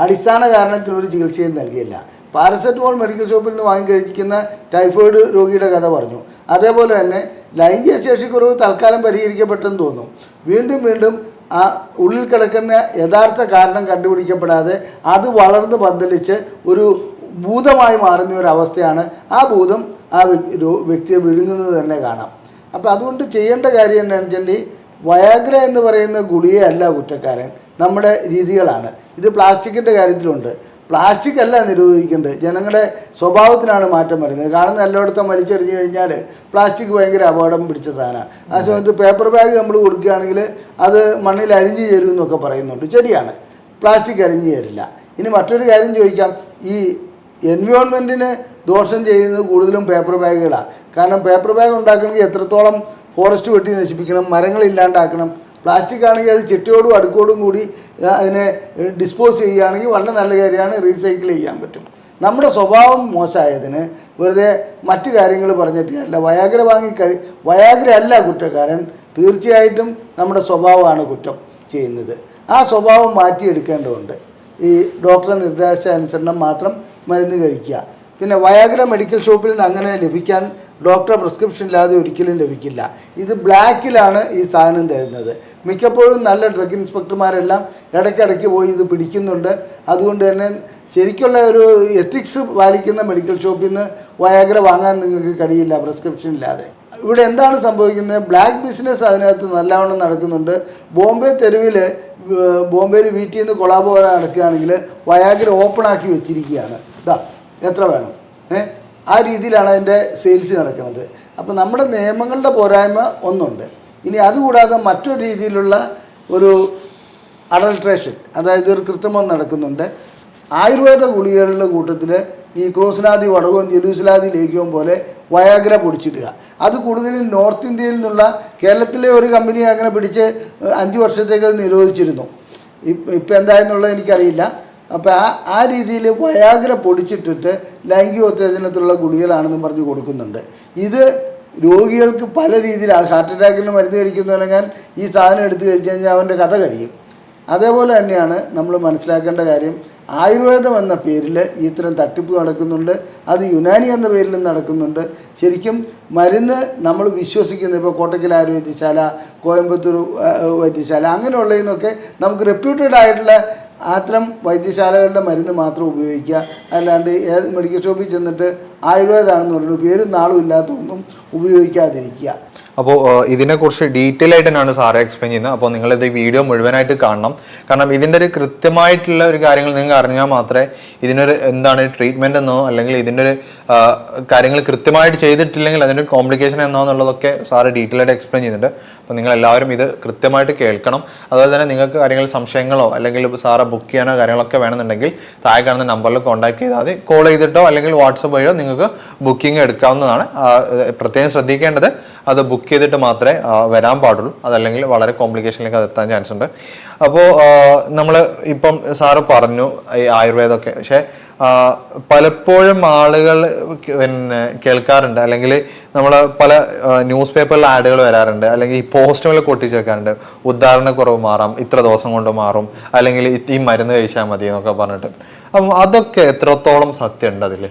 അടിസ്ഥാന കാരണത്തിന് ഒരു ചികിത്സയും നൽകിയില്ല. പാരസെറ്റമോൾ മെഡിക്കൽ ഷോപ്പിൽ നിന്ന് വാങ്ങിക്കഴിക്കുന്ന ടൈഫോയിഡ് രോഗിയുടെ കഥ പറഞ്ഞു. അതേപോലെ തന്നെ ലൈംഗിക ശേഷിക്കുറവ് തൽക്കാലം പരിഹരിക്കപ്പെട്ടെന്ന് തോന്നും. വീണ്ടും വീണ്ടും ആ ഉള്ളിൽ കിടക്കുന്ന യഥാർത്ഥ കാരണം കണ്ടുപിടിക്കപ്പെടാതെ അത് വളർന്ന് പന്തലിച്ച് ഒരു ഭൂതമായി മാറുന്ന ഒരവസ്ഥയാണ്. ആ ഭൂതം ആ വ്യക്തിയെ വിഴുങ്ങുന്നത് തന്നെ കാണാം. അപ്പോൾ അതുകൊണ്ട് ചെയ്യേണ്ട കാര്യം എന്താണെന്ന് വെച്ചാൽ വയാഗ്ര എന്ന് പറയുന്ന ഗുളികയല്ല കുറ്റക്കാരൻ, നമ്മുടെ രീതികളാണ്. ഇത് പ്ലാസ്റ്റിക്കിൻ്റെ കാര്യത്തിലുണ്ട്. പ്ലാസ്റ്റിക് അല്ല നിരോധിക്കേണ്ടത്, ജനങ്ങളുടെ സ്വഭാവത്തിനാണ് മാറ്റം വരുന്നത്. കാണുന്ന എല്ലായിടത്തും വലിച്ചെറിഞ്ഞു കഴിഞ്ഞാൽ പ്ലാസ്റ്റിക് ഭയങ്കര അപകടം പിടിച്ച സാധനമാണ്. ആ സമയത്ത് പേപ്പർ ബാഗ് നമ്മൾ കൊടുക്കുകയാണെങ്കിൽ അത് മണ്ണിൽ അരിഞ്ഞു ചേരുമെന്നൊക്കെ പറയുന്നുണ്ട്. ശരിയാണ്, പ്ലാസ്റ്റിക് അരിഞ്ഞു ചേരില്ല. ഇനി മറ്റൊരു കാര്യം ചോദിക്കാം, ഈ എൻവയോൺമെൻറ്റിന് ദോഷം ചെയ്യുന്നത് കൂടുതലും പേപ്പർ ബാഗുകളാണ്. കാരണം പേപ്പർ ബാഗ് ഉണ്ടാക്കണമെങ്കിൽ എത്രത്തോളം ഫോറസ്റ്റ് വെട്ടി നശിപ്പിക്കണം, മരങ്ങളില്ലാണ്ടാക്കണം. പ്ലാസ്റ്റിക് ആണെങ്കിൽ അത് ചിട്ടയോടും അടുക്കോടും കൂടി അതിനെ ഡിസ്പോസ് ചെയ്യുകയാണെങ്കിൽ വളരെ നല്ല കാര്യമാണ്, റീസൈക്കിൾ ചെയ്യാൻ പറ്റും. നമ്മുടെ സ്വഭാവം മോശമായതിന് വെറുതെ മറ്റു കാര്യങ്ങൾ പറഞ്ഞിട്ടില്ല. വയാഗ്ര അല്ല കുറ്റക്കാരൻ, തീർച്ചയായിട്ടും നമ്മുടെ സ്വഭാവമാണ് കുറ്റം ചെയ്യുന്നത്. ആ സ്വഭാവം മാറ്റിയെടുക്കേണ്ടതുണ്ട്. ഈ ഡോക്ടറുടെ നിർദ്ദേശാനുസരണം മാത്രം മരുന്ന് കഴിക്കുക. പിന്നെ വയാഗ്ര മെഡിക്കൽ ഷോപ്പിൽ നിന്ന് അങ്ങനെ ലഭിക്കാൻ ഡോക്ടർ പ്രിസ്ക്രിപ്ഷൻ ഇല്ലാതെ ഒരിക്കലും ലഭിക്കില്ല. ഇത് ബ്ലാക്കിലാണ് ഈ സാധനം തരുന്നത്. മിക്കപ്പോഴും നല്ല ഡ്രഗ് ഇൻസ്പെക്ടർമാരെല്ലാം ഇടയ്ക്കിടയ്ക്ക് പോയി ഇത് പിടിക്കുന്നുണ്ട്. അതുകൊണ്ട് തന്നെ ശരിക്കുള്ള ഒരു എത്തിക്സ് പാലിക്കുന്ന മെഡിക്കൽ ഷോപ്പിൽ നിന്ന് വയാഗ്ര വാങ്ങാൻ നിങ്ങൾക്ക് കഴിയില്ല പ്രിസ്ക്രിപ്ഷൻ ഇല്ലാതെ. ഇവിടെ എന്താണ് സംഭവിക്കുന്നത്? ബ്ലാക്ക് ബിസിനസ് അതിനകത്ത് നല്ലവണ്ണം നടക്കുന്നുണ്ട്. ബോംബെയിൽ വീട്ടിൽ നിന്ന് കൊളാബോ നടക്കുകയാണെങ്കിൽ വയാഗ്ര ഓപ്പൺ ആക്കി വെച്ചിരിക്കുകയാണ്. ഇതാ എത്ര വേണം, ആ രീതിയിലാണ് അതിൻ്റെ സെയിൽസ് നടക്കുന്നത്. അപ്പോൾ നമ്മുടെ നിയമങ്ങളുടെ പോരായ്മ ഒന്നുണ്ട്. ഇനി അതുകൂടാതെ മറ്റൊരു രീതിയിലുള്ള ഒരു അഡൾട്രേഷൻ, അതായത് ഒരു കൃത്രിമം നടക്കുന്നുണ്ട്. ആയുർവേദ ഗുളികകളുടെ കൂട്ടത്തിൽ ഈ ക്രോസിനാദി വടകവും ജലൂസിലാദി ലേഖ്യവും പോലെ വയാഗ്ര പൊടിച്ചിടുക. അത് കൂടുതലും നോർത്ത് ഇന്ത്യയിൽ നിന്നുള്ള കേരളത്തിലെ ഒരു കമ്പനി അങ്ങനെ പിടിച്ച് 5 വർഷത്തേക്ക് അത് നിരോധിച്ചിരുന്നു. ഇപ്പം എന്തായെന്നുള്ളത് എനിക്കറിയില്ല. അപ്പോൾ ആ രീതിയിൽ വയാഗ്ര പൊടിച്ചിട്ടിട്ട് ലൈംഗികോത്തേജനത്തിലുള്ള ഗുളികകളാണെന്നും പറഞ്ഞ് കൊടുക്കുന്നുണ്ട്. ഇത് രോഗികൾക്ക് പല രീതിയിൽ ഹാർട്ട് അറ്റാക്കിന് മരുന്ന് കഴിക്കുന്നവരെങ്കിൽ ഈ സാധനം എടുത്തു കഴിച്ചു കഴിഞ്ഞാൽ അവൻ്റെ കഥ കഴിയും. അതേപോലെ തന്നെയാണ് നമ്മൾ മനസ്സിലാക്കേണ്ട കാര്യം, ആയുർവേദം എന്ന പേരിൽ ഇത്തരം തട്ടിപ്പ് നടക്കുന്നുണ്ട്. അത് യുനാനി എന്ന പേരിലും നടക്കുന്നുണ്ട്. ശരിക്കും മരുന്ന് നമ്മൾ വിശ്വസിക്കുന്നത്, ഇപ്പോൾ കോട്ടക്കൽ ആയുർവേദശാല, കോയമ്പത്തൂർ വൈദ്യശാല അങ്ങനെയുള്ളതിൽ നിന്നൊക്കെ നമുക്ക് റെപ്യൂട്ടഡ് ആയിട്ടുള്ള അത്തരം വൈദ്യശാലകളുടെ മരുന്ന് മാത്രം ഉപയോഗിക്കുക. അല്ലാണ്ട് ഏത് മെഡിക്കൽ ഷോപ്പിൽ ചെന്നിട്ട് ആയുർവേദമാണെന്ന് പറഞ്ഞിട്ട് പേരും നാളും ഇല്ലാത്തൊന്നും ഉപയോഗിക്കാതിരിക്കുക. അപ്പോൾ ഇതിനെക്കുറിച്ച് ഡീറ്റെയിൽ ആയിട്ട് തന്നെയാണ് സാറെ എക്സ്പ്ലെയിൻ ചെയ്യുന്നത്. അപ്പോൾ നിങ്ങളിത് ഈ വീഡിയോ മുഴുവനായിട്ട് കാണണം. കാരണം ഇതിൻ്റെ ഒരു കൃത്യമായിട്ടുള്ള ഒരു കാര്യങ്ങൾ നിങ്ങൾ അറിഞ്ഞാൽ മാത്രമേ ഇതിനൊരു എന്താണ് ട്രീറ്റ്മെൻറ്റ് എന്നോ അല്ലെങ്കിൽ ഇതിൻ്റെ ഒരു കാര്യങ്ങൾ കൃത്യമായിട്ട് ചെയ്തിട്ടില്ലെങ്കിൽ അതിൻ്റെ കോംപ്ലിക്കേഷൻ എന്നാന്നുള്ളതൊക്കെ സാറ് ഡീറ്റെയിൽ ആയിട്ട് എക്സ്പ്ലെയിൻ ചെയ്യുന്നുണ്ട്. അപ്പോൾ നിങ്ങളെല്ലാവരും ഇത് കൃത്യമായിട്ട് കേൾക്കണം. അതുപോലെ തന്നെ നിങ്ങൾക്ക് കാര്യങ്ങൾ സംശയങ്ങളോ അല്ലെങ്കിൽ സാറെ ബുക്ക് ചെയ്യാനോ കാര്യങ്ങളൊക്കെ വേണമെന്നുണ്ടെങ്കിൽ താഴെ കാണുന്ന നമ്പറിൽ കോൺടാക്ട് ചെയ്താൽ മതി. കോൾ ചെയ്തിട്ടോ അല്ലെങ്കിൽ വാട്സപ്പ് വഴിയോ നിങ്ങൾക്ക് ബുക്കിംഗ് എടുക്കാവുന്നതാണ്. പ്രത്യേകം ശ്രദ്ധിക്കേണ്ടത് അത് ബുക്ക് ചെയ്തിട്ട് മാത്രമേ വരാൻ പാടുള്ളൂ. അതല്ലെങ്കിൽ വളരെ കോംപ്ലിക്കേഷനിലേക്ക് അത് എത്താൻ ചാൻസ് ഉണ്ട്. അപ്പോൾ നമ്മൾ ഇപ്പം സാറ് പറഞ്ഞു ഈ ആയുർവേദമൊക്കെ, പക്ഷേ പലപ്പോഴും ആളുകൾ പിന്നെ കേൾക്കാറുണ്ട്, അല്ലെങ്കിൽ നമ്മൾ പല ന്യൂസ് പേപ്പറിൽ ആഡുകൾ വരാറുണ്ട്, അല്ലെങ്കിൽ ഈ പോസ്റ്ററുകൾ കൊട്ടിച്ച് വെക്കാറുണ്ട്, ഉദാഹരണക്കുറവ് മാറാം, ഇത്ര ദിവസം കൊണ്ട് മാറും, അല്ലെങ്കിൽ ഈ മരുന്ന് കഴിച്ചാൽ മതി എന്നൊക്കെ പറഞ്ഞിട്ട്. അപ്പം അതൊക്കെ എത്രത്തോളം സത്യമുണ്ട് അതിൽ?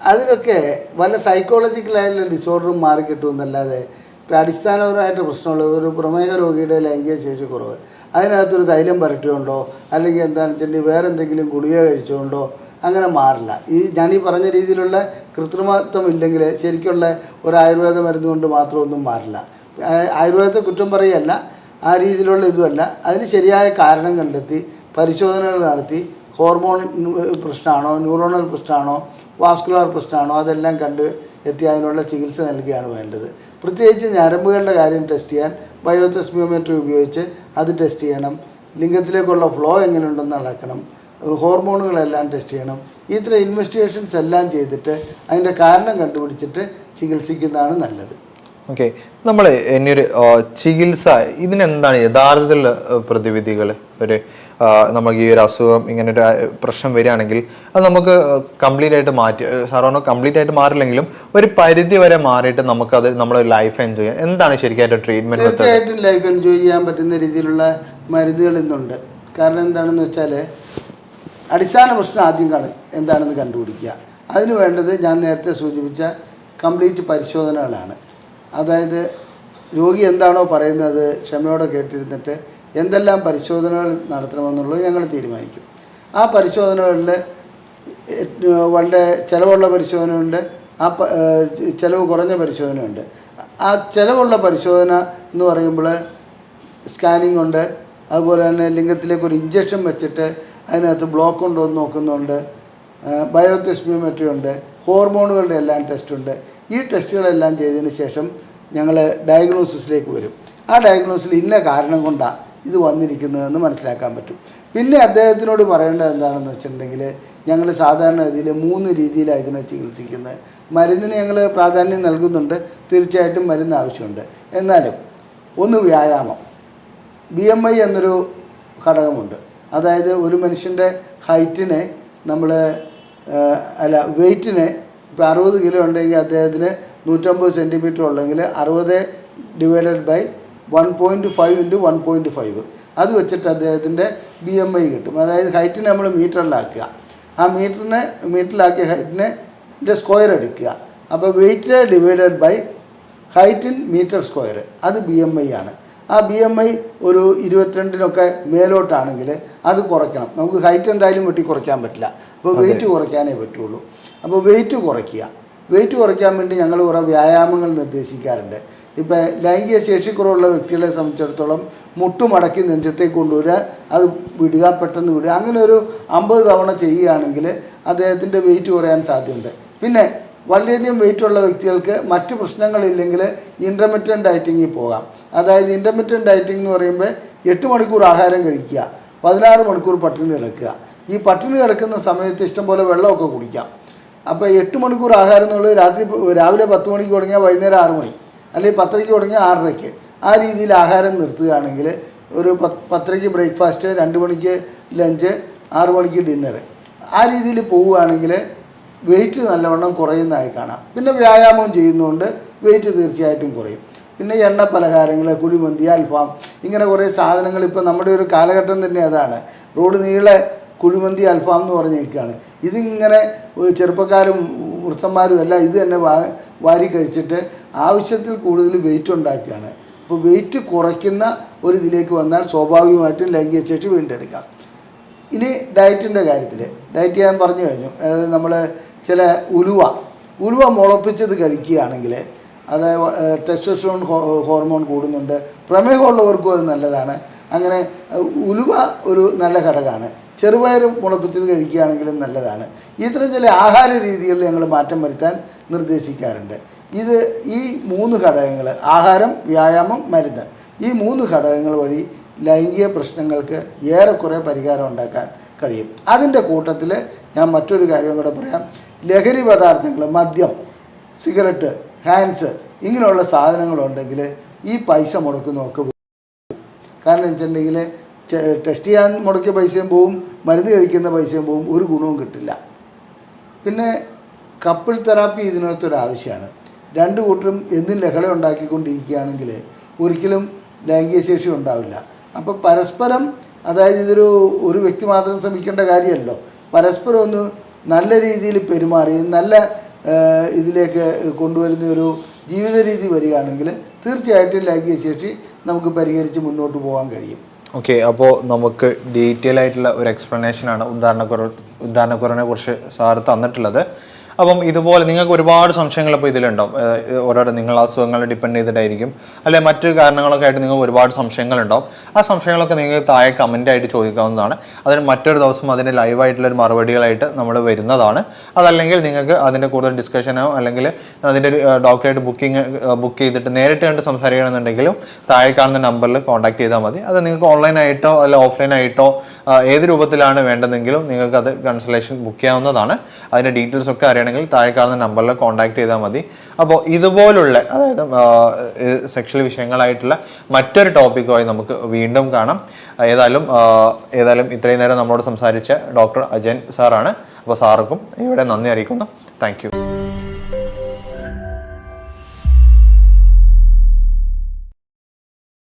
അതിലൊക്കെ വല്ല സൈക്കോളജിക്കലായിട്ടുള്ള ഡിസോർഡറും മാറിക്കിട്ടുമെന്നല്ലാതെ ഇപ്പം അടിസ്ഥാനപരമായിട്ട് പ്രശ്നമുള്ള ഒരു പ്രമേഹ രോഗിയുടെ ലൈംഗിക ശേഷി കുറവ്, അതിനകത്തൊരു തൈലം പുരട്ടിയോണ്ടോ അല്ലെങ്കിൽ എന്താണെന്ന് വെച്ചിട്ടുണ്ടെങ്കിൽ വേറെ എന്തെങ്കിലും ഗുളിക കഴിച്ചുകൊണ്ടോ അങ്ങനെ മാറില്ല. ഞാനീ പറഞ്ഞ രീതിയിലുള്ള കൃത്രിമത്വം ഇല്ലെങ്കിൽ ശരിക്കുള്ള ഒരു ആയുർവേദ മരുന്ന് കൊണ്ട് മാത്രമൊന്നും മാറില്ല. ആയുർവേദത്തെ കുറ്റം പറയുകയല്ല, ആ രീതിയിലുള്ള ഇതുമല്ല. അതിന് ശരിയായ കാരണം കണ്ടെത്തി പരിശോധനകൾ നടത്തി ഹോർമോൺ പ്രശ്നമാണോ, ന്യൂറോണൽ പ്രശ്നമാണോ, വാസ്കുലർ പ്രശ്നമാണോ, അതെല്ലാം കണ്ട് എത്തി അതിനുള്ള ചികിത്സ നൽകുകയാണ് വേണ്ടത്. പ്രത്യേകിച്ച് ഞരമ്പുകളുടെ കാര്യം ടെസ്റ്റ് ചെയ്യാൻ ബയോതെസ്മിയോമെട്രി ഉപയോഗിച്ച് അത് ടെസ്റ്റ് ചെയ്യണം. ലിംഗത്തിലേക്കുള്ള ഫ്ലോ എങ്ങനെയുണ്ടെന്ന് അളക്കണം. ഹോർമോണുകളെല്ലാം ടെസ്റ്റ് ചെയ്യണം. ഇത്ര ഇൻവെസ്റ്റിഗേഷൻസ് എല്ലാം ചെയ്തിട്ട് അതിൻ്റെ കാരണം കണ്ടുപിടിച്ചിട്ട് ചികിത്സിക്കുന്നതാണ് നല്ലത്. ഓക്കെ, നമ്മൾ ഇനിയൊരു ചികിത്സ ഇതിനെന്താണ് യഥാർത്ഥത്തിൽ പ്രതിവിധികൾ? ഒരു നമുക്ക് ഈ ഒരു അസുഖം ഇങ്ങനെ ഒരു പ്രശ്നം വരികയാണെങ്കിൽ അത് നമുക്ക് കംപ്ലീറ്റ് ആയിട്ട് മാറ്റി, സാധാരണ കംപ്ലീറ്റ് ആയിട്ട് മാറില്ലെങ്കിലും ഒരു പരിധി വരെ മാറിയിട്ട് നമുക്കത് നമ്മുടെ ലൈഫ് എൻജോയ് ചെയ്യാം. എന്താണ് ശരിക്കും ട്രീറ്റ്മെന്റ്? തീർച്ചയായിട്ടും ലൈഫ് എൻജോയ് ചെയ്യാൻ പറ്റുന്ന രീതിയിലുള്ള മരുന്നുകൾ ഇന്നുണ്ട്. കാരണം എന്താണെന്ന് വെച്ചാൽ അടിസ്ഥാന പ്രശ്നം ആദ്യം എന്താണെന്ന് കണ്ടുപിടിക്കുക. അതിന് വേണ്ടത് ഞാൻ നേരത്തെ സൂചിപ്പിച്ച കംപ്ലീറ്റ് പരിശോധനകളാണ്. അതായത് രോഗി എന്താണോ പറയുന്നത് ക്ഷമയോടെ കേട്ടിരുന്നിട്ട് എന്തെല്ലാം പരിശോധനകൾ നടത്തണമെന്നുള്ളത് ഞങ്ങൾ തീരുമാനിക്കും. ആ പരിശോധനകളിൽ വളരെ ചിലവുള്ള പരിശോധനയുണ്ട്, ചിലവ് കുറഞ്ഞ പരിശോധനയുണ്ട്. ആ ചിലവുള്ള പരിശോധന എന്ന് പറയുമ്പോൾ സ്കാനിങ് ഉണ്ട്, അതുപോലെ തന്നെ ലിംഗത്തിലേക്ക് ഒരു ഇഞ്ചക്ഷൻ വെച്ചിട്ട് അതിനകത്ത് ബ്ലോക്ക് ഉണ്ടോ എന്ന് നോക്കുന്നുണ്ട്, ബയോതെസ്മിയോമെട്രി ഉണ്ട്, ഹോർമോണുകളുടെ എല്ലാം ടെസ്റ്റുണ്ട്. ഈ ടെസ്റ്റുകളെല്ലാം ചെയ്തതിന് ശേഷം ഞങ്ങൾ ഡയഗ്നോസിസിലേക്ക് വരും. ആ ഡയഗ്നോസിൽ ഇന്ന കാരണം കൊണ്ടാണ് ഇത് വന്നിരിക്കുന്നതെന്ന് മനസ്സിലാക്കാൻ പറ്റും. പിന്നെ അദ്ദേഹത്തിനോട് പറയേണ്ടത് എന്താണെന്ന് വെച്ചിട്ടുണ്ടെങ്കിൽ ഞങ്ങൾ സാധാരണ ഇതിൽ 3 രീതിയിലാണ് ഇതിനെ ചികിത്സിക്കുന്നത്. മരുന്നിന് ഞങ്ങൾ പ്രാധാന്യം നൽകുന്നുണ്ട്, തീർച്ചയായിട്ടും മരുന്ന് ആവശ്യമുണ്ട്. എന്നാലും ഒന്ന് വ്യായാമം, BMI എന്നൊരു ഘടകമുണ്ട്. അതായത് ഒരു മനുഷ്യൻ്റെ ഹൈറ്റിനെ നമ്മൾ വെയ്റ്റിനെ ഇപ്പോൾ 60 കിലോ ഉണ്ടെങ്കിൽ അദ്ദേഹത്തിന് 150 സെൻറ്റിമീറ്റർ ഉള്ളെങ്കിൽ 60 ഡിവൈഡഡ് ബൈ 1.5 × 1.5 അത് വെച്ചിട്ട് അദ്ദേഹത്തിൻ്റെ BMI കിട്ടും. അതായത് ഹൈറ്റിനെ നമ്മൾ മീറ്ററിലാക്കുക. ആ മീറ്ററിലാക്കിയ ഹൈറ്റിനെ സ്ക്വയർ എടുക്കുക. അപ്പോൾ weight divided by height in metre square, അത് BMI ആണ്. ആ BMI ഒരു 22 മേലോട്ടാണെങ്കിൽ അത് കുറയ്ക്കണം. നമുക്ക് ഹൈറ്റ് എന്തായാലും വെട്ടി കുറയ്ക്കാൻ പറ്റില്ല, അപ്പോൾ വെയിറ്റ് കുറയ്ക്കാനേ പറ്റുള്ളൂ. അപ്പോൾ വെയിറ്റ് കുറയ്ക്കുക. വെയിറ്റ് കുറയ്ക്കാൻ വേണ്ടി ഞങ്ങൾ കുറേ വ്യായാമങ്ങൾ നിർദ്ദേശിക്കാറുണ്ട്. ഇപ്പം ലൈംഗിക ശേഷിക്കുറവുള്ള വ്യക്തികളെ സംബന്ധിച്ചിടത്തോളം മുട്ടുമടക്കി നെഞ്ചത്തേക്ക് കൊണ്ടുവരിക, അത് വിടുക, പെട്ടെന്ന് വിടുക. അങ്ങനെ ഒരു 50 തവണ ചെയ്യുകയാണെങ്കിൽ അദ്ദേഹത്തിൻ്റെ വെയിറ്റ് കുറയാൻ സാധ്യതയുണ്ട്. പിന്നെ വളരെയധികം വെയിറ്റുള്ള വ്യക്തികൾക്ക് മറ്റ് പ്രശ്നങ്ങളില്ലെങ്കിൽ ഇൻ്റർമിറ്റൻ്റ് ഡയറ്റിങ്ങിൽ പോകാം. അതായത് ഇൻ്റർമിറ്റൻ്റ് ഡയറ്റിംഗ് എന്ന് പറയുമ്പോൾ 8 മണിക്കൂർ ആഹാരം കഴിക്കുക, 16 മണിക്കൂർ പട്ടിണി കിടക്കുക. ഈ പട്ടിണി കിടക്കുന്ന സമയത്ത് ഇഷ്ടംപോലെ വെള്ളമൊക്കെ കുടിക്കാം. അപ്പോൾ 8 മണിക്കൂർ ആഹാരം എന്നുള്ളത് രാവിലെ 10 മണിക്ക് തുടങ്ങിയാൽ വൈകുന്നേരം 6 മണി, അല്ലെങ്കിൽ 10:30 തുടങ്ങിയാൽ 6:30. ആ രീതിയിൽ ആഹാരം നിർത്തുകയാണെങ്കിൽ ഒരു 10:30 ബ്രേക്ക്ഫാസ്റ്റ്, 2 മണിക്ക് ലഞ്ച്, 6 മണിക്ക് ഡിന്നർ, ആ രീതിയിൽ പോവുകയാണെങ്കിൽ വെയിറ്റ് നല്ലവണ്ണം കുറയുന്നതായി കാണാം. പിന്നെ വ്യായാമം ചെയ്യുന്നതുകൊണ്ട് വെയിറ്റ് തീർച്ചയായിട്ടും കുറയും. പിന്നെ എണ്ണ പലഹാരങ്ങൾ, കുഴിമന്തി, അൽഫാം, ഇങ്ങനെ കുറേ സാധനങ്ങൾ ഇപ്പോൾ നമ്മുടെ ഒരു കാലഘട്ടം തന്നെ അതാണ്. റോഡ് നീളെ കുഴിമന്തി, അൽഫാം എന്ന് പറഞ്ഞ് നിൽക്കുകയാണ്. ഇതിങ്ങനെ ചെറുപ്പക്കാരും വൃദ്ധന്മാരും എല്ലാം ഇത് തന്നെ വാരി കഴിച്ചിട്ട് ആവശ്യത്തിൽ കൂടുതൽ വെയിറ്റ് ഉണ്ടാക്കുകയാണ്. അപ്പോൾ വെയിറ്റ് കുറയ്ക്കുന്ന ഒരു ഇതിലേക്ക് വന്നാൽ സ്വാഭാവികമായിട്ടും ലൈംഗിക ശേഷി വീണ്ടെടുക്കാം. ഇനി ഡയറ്റിൻ്റെ കാര്യത്തിൽ ഡയറ്റ് ഞാൻ പറഞ്ഞു കഴിഞ്ഞു. അതായത് നമ്മൾ ചില ഉലുവ മുളപ്പിച്ചത് കഴിക്കുകയാണെങ്കിൽ അത് ടെസ്റ്റോസ്റ്ററോൺ ഹോർമോൺ കൂടുന്നുണ്ട്. പ്രമേഹമുള്ളവർക്കും അത് നല്ലതാണ്. അങ്ങനെ ഉലുവ ഒരു നല്ല ഘടകമാണ്. ചെറുപയർ മുളപ്പിച്ചത് കഴിക്കുകയാണെങ്കിലും നല്ലതാണ്. ഇത്തരം ചില ആഹാര രീതികളിൽ ഞങ്ങൾ മാറ്റം വരുത്താൻ നിർദ്ദേശിക്കാറുണ്ട്. ഈ 3 ഘടകങ്ങൾ, ആഹാരം, വ്യായാമം, മരുന്ന്, ഈ 3 ഘടകങ്ങൾ വഴി ലൈംഗിക പ്രശ്നങ്ങൾക്ക് ഏറെക്കുറെ പരിഹാരം ഉണ്ടാക്കാൻ കഴിയും. അതിൻ്റെ കൂട്ടത്തിൽ ഞാൻ മറ്റൊരു കാര്യം കൂടെ പറയാം. ലഹരി പദാർത്ഥങ്ങൾ, മദ്യം, സിഗരറ്റ്, ഹാൻഡ്സ്, ഇങ്ങനെയുള്ള സാധനങ്ങളുണ്ടെങ്കിൽ ഈ പൈസ മുടക്കുന്നതൊക്കെ. കാരണം എന്ന് വെച്ചിട്ടുണ്ടെങ്കിൽ ടെസ്റ്റ് ചെയ്യാൻ മുടക്കിയ പൈസയും പോവും, മരുന്ന് കഴിക്കുന്ന പൈസയും പോവും, ഒരു ഗുണവും കിട്ടില്ല. പിന്നെ കപ്പിൾ തെറാപ്പി ഇതിനകത്തൊരാവശ്യമാണ്. 2 കൂട്ടരും എന്നും ലഹള ഉണ്ടാക്കിക്കൊണ്ടിരിക്കുകയാണെങ്കിൽ ഒരിക്കലും ലൈംഗിക ശേഷി ഉണ്ടാവില്ല. അപ്പോൾ പരസ്പരം, അതായത് ഒരു വ്യക്തി മാത്രം ശ്രമിക്കേണ്ട കാര്യമല്ലോ, പരസ്പരം ഒന്ന് നല്ല രീതിയിൽ പെരുമാറി നല്ല ഇതിലേക്ക് കൊണ്ടുവരുന്ന ഒരു ജീവിത രീതി വരികയാണെങ്കിൽ തീർച്ചയായിട്ടും ലൈംഗിക ശേഷി നമുക്ക് പരിഹരിച്ച് മുന്നോട്ട് പോകാൻ കഴിയും. ഓക്കെ, അപ്പോൾ നമുക്ക് ഡീറ്റെയിൽ ആയിട്ടുള്ള ഒരു എക്സ്പ്ലനേഷനാണ് ഉദാഹരണക്കുറവിനെ കുറിച്ച് സാർ തന്നിട്ടുള്ളത്. അപ്പം ഇതുപോലെ നിങ്ങൾക്ക് ഒരുപാട് സംശയങ്ങൾ ഇപ്പോൾ ഇതിലുണ്ടാവും. ഓരോരോ നിങ്ങളുടെ അസുഖങ്ങളെ ഡിപ്പെൻഡ് ചെയ്തിട്ടായിരിക്കും, അല്ലെ മറ്റു കാരണങ്ങളൊക്കെ ആയിട്ട് നിങ്ങൾക്ക് ഒരുപാട് സംശയങ്ങളുണ്ടാവും. ആ സംശയങ്ങളൊക്കെ നിങ്ങൾക്ക് താഴെ കമൻ്റ് ആയിട്ട് ചോദിക്കാവുന്നതാണ്. അതിന് മറ്റൊരു ദിവസം അതിൻ്റെ ലൈവായിട്ടുള്ളൊരു മറുപടികളായിട്ട് നമ്മൾ വരുന്നതാണ്. അതല്ലെങ്കിൽ നിങ്ങൾക്ക് അതിൻ്റെ കൂടുതൽ ഡിസ്കഷനോ അല്ലെങ്കിൽ അതിൻ്റെ ഒരു ഡോക്ടറായിട്ട് ബുക്ക് ചെയ്തിട്ട് നേരിട്ട് കണ്ട് സംസാരിക്കണമെന്നുണ്ടെങ്കിലും താഴെ കാണുന്ന നമ്പറിൽ കോൺടാക്ട് ചെയ്താൽ മതി. അത് നിങ്ങൾക്ക് ഓൺലൈനായിട്ടോ അല്ല ഓഫ്ലൈനായിട്ടോ ഏത് രൂപത്തിലാണ് വേണ്ടതെങ്കിലും നിങ്ങൾക്ക് അത് കൺസൾട്ടേഷൻ ബുക്ക് ചെയ്യാവുന്നതാണ്. അതിൻ്റെ ഡീറ്റെയിൽസ് ഒക്കെ അറിയണമെങ്കിൽ താഴെ കാണുന്ന നമ്പറിൽ കോൺടാക്ട് ചെയ്താൽ മതി. അപ്പോൾ ഇതുപോലുള്ള, അതായത് സെക്ഷൽ വിഷയങ്ങളായിട്ടുള്ള മറ്റൊരു ടോപ്പിക്കുമായി നമുക്ക് വീണ്ടും കാണാം. ഏതായാലും ഇത്രയും നേരം നമ്മളോട് സംസാരിച്ച ഡോക്ടർ അജയൻ സാറാണ്. അപ്പോൾ സാർക്കും ഇവിടെ നന്ദി അറിയിക്കുന്നു. Thank you.